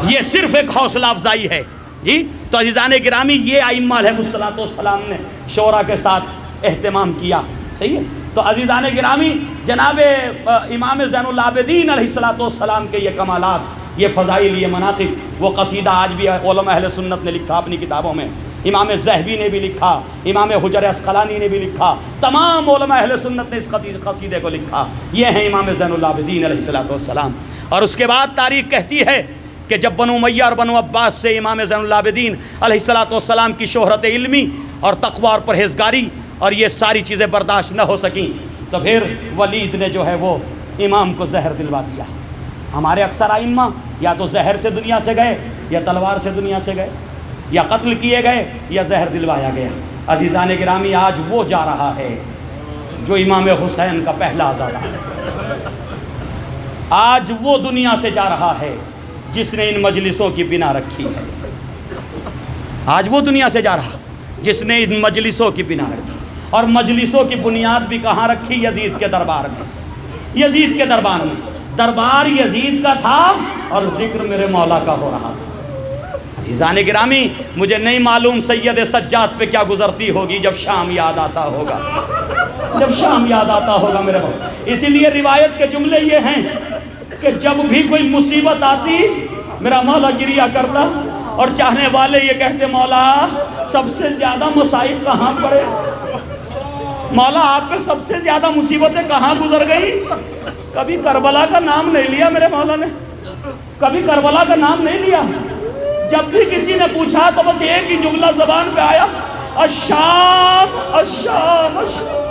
یہ صرف ایک حوصلہ افزائی ہے۔ جی تو عزیزان گرامی، یہ ائمہ علیہ الصلوۃ والسلام نے شورا کے ساتھ اہتمام کیا، صحیح ہے۔ تو عزیزان گرامی، جناب امام زین العابدین علیہ الصلوۃ والسلام کے یہ کمالات یہ فضائل، یہ مناقب، وہ قصیدہ آج بھی علماء اہل سنت نے لکھا اپنی کتابوں میں، امام ذہبی نے بھی لکھا، امام حجر عسقلانی نے بھی لکھا، تمام علماء اہل سنت نے اس قصیدے کو لکھا۔ یہ ہیں امام زین العابدین علیہ السلام۔ اور اس کے بعد تاریخ کہتی ہے کہ جب بنو امیہ اور بنو عباس سے امام زین العابدین علیہ السلام کی شہرت علمی اور تقوی اور پرہیزگاری اور یہ ساری چیزیں برداشت نہ ہو سکیں، تو پھر ولید نے جو ہے وہ امام کو زہر دلوا دیا۔ ہمارے اکثر ائمہ یا تو زہر سے دنیا سے گئے، یا تلوار سے دنیا سے گئے، یا قتل کیے گئے، یا زہر دلوایا گیا۔ عزیزان گرامی، آج وہ جا رہا ہے جو امام حسین کا پہلا زادہ ہے۔ آج وہ دنیا سے جا رہا ہے جس نے ان مجلسوں کی بنا رکھی ہے۔ آج وہ دنیا سے جا رہا جس نے ان مجلسوں کی بنا رکھی، اور مجلسوں کی بنیاد بھی کہاں رکھی؟ یزید کے دربار میں۔ یزید کے دربار میں، دربار یزید کا تھا اور ذکر میرے مولا کا ہو رہا تھا۔ عزیزان گرامی، مجھے نہیں معلوم سید سجاد پہ کیا گزرتی ہوگی جب شام یاد آتا ہوگا، جب شام یاد آتا ہوگا میرے مولا۔ اسی لیے روایت کے جملے یہ ہیں کہ جب بھی کوئی مصیبت آتی میرا مولا گریا کرتا، اور چاہنے والے یہ کہتے مولا سب سے زیادہ مصائب کہاں پڑے، مولا آپ پہ سب سے زیادہ مصیبتیں کہاں گزر گئی؟ کبھی کربلا کا نام نہیں لیا میرے مولا نے، کبھی کربلا کا نام نہیں لیا۔ جب بھی کسی نے پوچھا تو بس ایک ہی جملہ زبان پہ آیا، الشام الشام الشام۔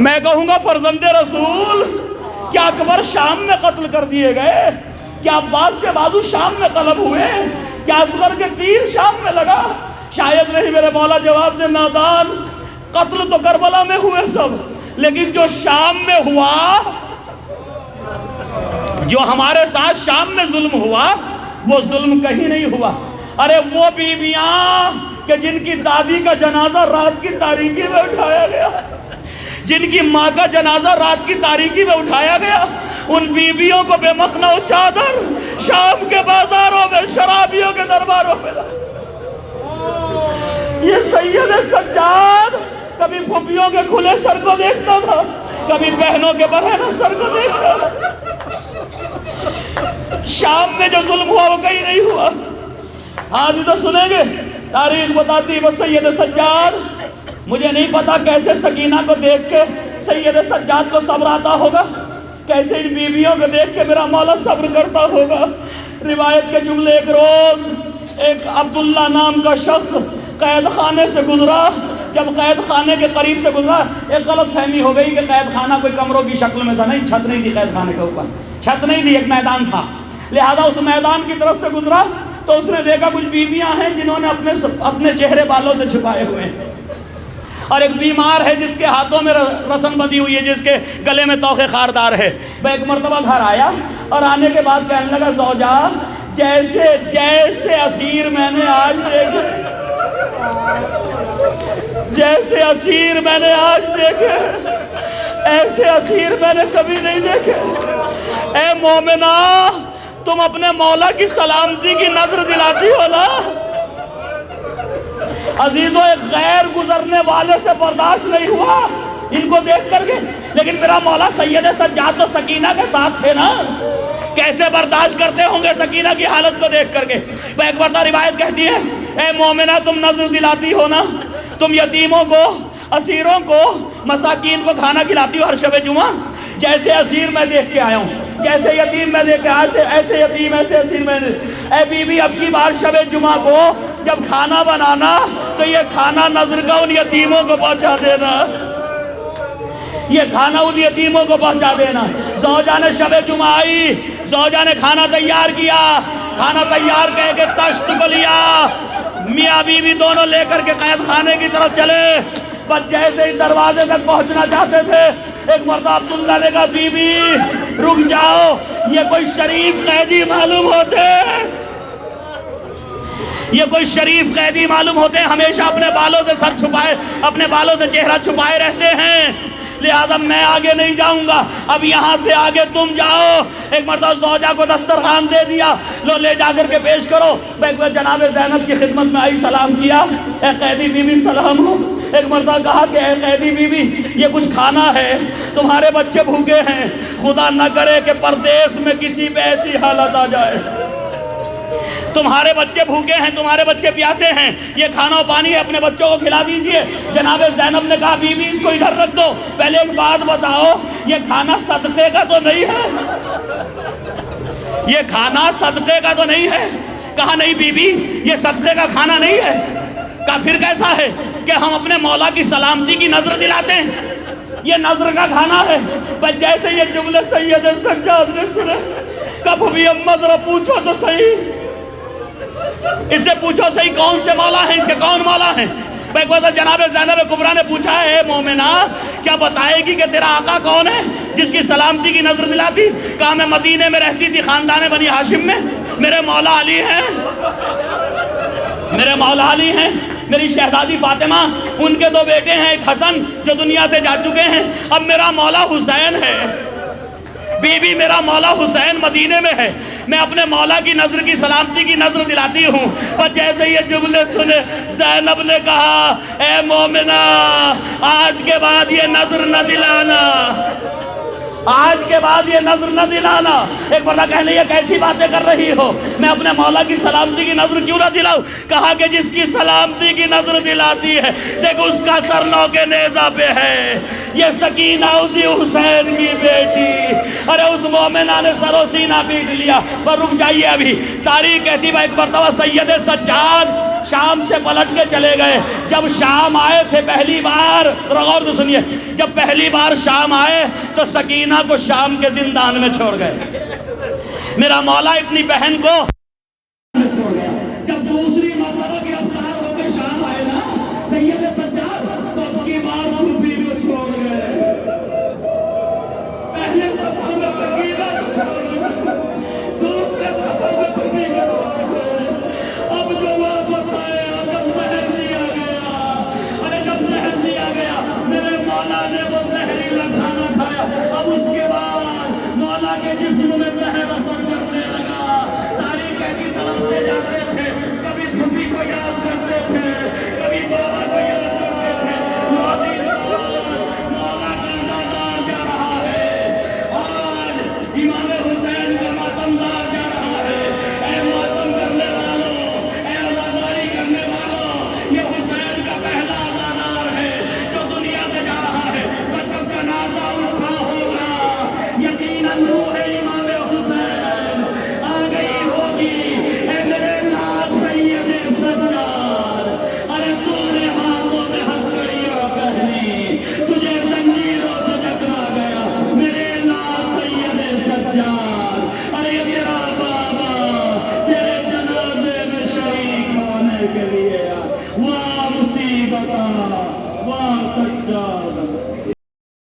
میں کہوں گا فرزند رسول، کیا اکبر شام میں قتل کر دیے گئے؟ کیا عباس کے بازو شام میں قلب ہوئے؟ کیا اصغر کے تیر شام میں لگا؟ شاید نہیں میرے مولا جواب دے، نادان، قتل تو کربلا میں ہوئے سب، لیکن جو شام میں ہوا، جو ہمارے ساتھ شام میں ظلم ہوا، وہ ظلم کہیں نہیں ہوا۔ ارے وہ بیویاں کہ جن کی دادی کا جنازہ رات کی تاریکی میں اٹھایا گیا، جن کی ماں کا جنازہ رات کی تاریکی میں اٹھایا گیا، ان بیویوں کو بے مخنہ و چادر شام کے بازاروں میں، شرابیوں کے درباروں میں۔ یہ سید سجاد کبھی پھوپھیوں کے کھلے سر کو دیکھتا تھا، کبھی بہنوں کے برہنہ سر کو دیکھتا تھا۔ شام میں جو ظلم ہوا وہ کہیں نہیں ہوا۔ آج تو سنیں گے، تاریخ بتاتی ہے سید سجاد، مجھے نہیں پتا کیسے سکینہ کو دیکھ کے سید سجاد کو صبر آتا ہوگا، کیسے ان بیویوں کو دیکھ کے میرا مولا صبر کرتا ہوگا۔ روایت کے جملے، ایک روز ایک عبداللہ نام کا شخص قید خانے سے گزرا۔ جب قید خانے کے قریب سے گزرا، ایک غلط فہمی ہو گئی کہ قید خانہ کوئی کمروں کی شکل میں تھا، نہیں، چھت نہیں تھی قید خانے کے اوپر، چھت نہیں تھی، ایک میدان تھا۔ لہذا اس میدان کی طرف سے گزرا تو اس نے دیکھا کچھ بیویاں ہیں جنہوں نے اپنے چہرے بالوں سے چھپائے ہوئے ہیں، اور ایک بیمار ہے جس کے ہاتھوں میں رسن بندھی ہوئی ہے، جس کے گلے میں توخے خاردار ہے۔ وہ ایک مرتبہ گھر آیا اور آنے کے بعد کہنے لگا، زوجہ، جیسے جیسے اسیر میں نے آج دیکھے، جیسے اسیر میں نے آج دیکھے، ایسے اسیر میں نے کبھی نہیں دیکھے۔ اے مومنہ، تم اپنے مولا کی سلامتی کی نظر دلاتی ہو نا؟ عزیزوں، ایک غیر گزرنے والے سے برداشت نہیں ہوا ان کو دیکھ کر کے، لیکن میرا مولا سید سجاد تو سکینہ کے ساتھ تھے نا، کیسے برداشت کرتے ہوں گے سکینہ کی حالت کو دیکھ کر کے۔ وہ ایک مرتبہ روایت کہتی ہے، اے مومنہ، تم نظر دلاتی ہو نا، تم یتیموں کو، اسیروں کو، مساکین کو کھانا کھلاتی ہو ہر شب جمعہ، جیسے اسیر میں دیکھ کے آیا ہوں، جیسے یتیم میں دیکھ کے آیا، ایسے یتیم، ایسے اسیر میں۔ اے بی بی، اب کی بار شب جمعہ کو جب کھانا بنانا تو یہ کھانا نظر کا ان یتیموں کو پہنچا دینا، یہ کھانا ان یتیموں کو پہنچا دینا۔ زوجہ نے شب جمعہ آئی، زوجہ نے کھانا تیار کیا، کھانا تیار کہہ کے تشت کو لیا، میاں بیوی دونوں لے کر کے قید خانے کی طرف چلے۔ بس جیسے ہی دروازے تک پہنچنا چاہتے تھے، ایک مرتبہ عبداللہ نے کہا، بی بی رک جاؤ، یہ کوئی شریف قیدی معلوم ہوتے، یہ کوئی شریف قیدی معلوم ہوتے ہیں، ہمیشہ اپنے بالوں سے سر چھپائے، اپنے بالوں سے چہرہ چھپائے رہتے ہیں، لہذا میں آگے نہیں جاؤں گا، اب یہاں سے آگے تم جاؤ۔ ایک مرتبہ زوجہ کو دسترخوان دے دیا، لو لے جا کر کے پیش کرو۔ میں جناب زینب کی خدمت میں آئی، سلام کیا، اے قیدی بی بی سلام ہو۔ ایک مرتبہ کہا کہ اے قیدی بی بی، یہ کچھ کھانا ہے تمہارے بچے بھوکے ہیں، خدا نہ کرے کہ پردیس میں کسی پہ ایسی حالت آ جائے۔ تمہارے بچے بھوکے ہیں، تمہارے بچے پیاسے ہیں، یہ کھانا و پانی اپنے بچوں کو کھلا دیجئے۔ جناب زینب نے کہا بی بی اس کو ادھر رکھ دو، پہلے ایک بات بتاؤ، یہ کھانا صدقے کا تو نہیں ہے؟ یہ کھانا صدقے کا تو نہیں ہے؟ کہا نہیں بی بی یہ صدقے کا کھانا نہیں ہے۔ کہا پھر کیسا ہے؟ کہ ہم اپنے مولا کی سلامتی کی نظر دلاتے ہیں، یہ نظر کا کھانا ہے۔ بس جیسے یہ جملے سید سجاد نے سنے، کب بھی اماں ذرا پوچھو تو صحیح، اس سے پوچھو صحیح کون سے مولا ہیں، اس کے کون مولا ہیں؟ ایک بار جناب زینب کبریٰ نے پوچھا ہے اے مومنہ کیا بتائے گی کہ تیرا آقا کون ہے جس کی سلامتی کی نظر دلاتی؟ کہا میں مدینے میں رہتی تھی خاندان بنی ہاشم میں، میرے مولا علی ہیں، میرے مولا علی ہیں، میری شہزادی فاطمہ، ان کے دو بیٹے ہیں، ایک حسن جو دنیا سے جا چکے ہیں، اب میرا مولا حسین ہے، بی بی میرا مولا حسین مدینے میں ہے، میں اپنے مولا کی نظر کی سلامتی کی نظر دلاتی ہوں۔ پر جیسے یہ جملے سنے زینب نے کہا اے مومنہ آج کے بعد یہ نظر نہ دلانا، آج کے بعد یہ نظر نہ دلانا۔ ایک بڑا کہنے یہ کیسی باتیں کر رہی ہو، میں اپنے مولا کی سلامتی کی نظر کیوں نہ دلاؤں؟ کہا کہ جس کی سلامتی کی نظر دلاتی ہے دیکھ اس کا سر لو کے نیزہ پہ ہے، یہ سکینہ اسی حسین کی بیٹی، ارے اس مومنہ نے سر و سینہ پیٹ لیا۔ پر رک جائیے ابھی، تاریخ کہتی ہے ایک مرتبہ سید سجاد شام سے پلٹ کے چلے گئے۔ جب شام آئے تھے پہلی بار، غور سے سنیے، جب پہلی بار شام آئے تو سکینہ کو شام کے زندان میں چھوڑ گئے، میرا مولا اپنی بہن کو چھوڑ گیا۔ جب دوسری مرتبہ کے افطار ہو کے شام آئے نا سید سجاد تو اب کی بار خوبی کو چھوڑ گئے، پہلے سفر میں سکینہ کو چھوڑ گئے، دوسرے سفر میں خوبی کو چھوڑ گئے، اب جو واپس آئے جب زہر دیا گیا، ارے جب زہر دیا گیا میرے مولا نے وہ زہریلا کھانا کھایا، اب اس کے بعد مولا کے جسم میں زہر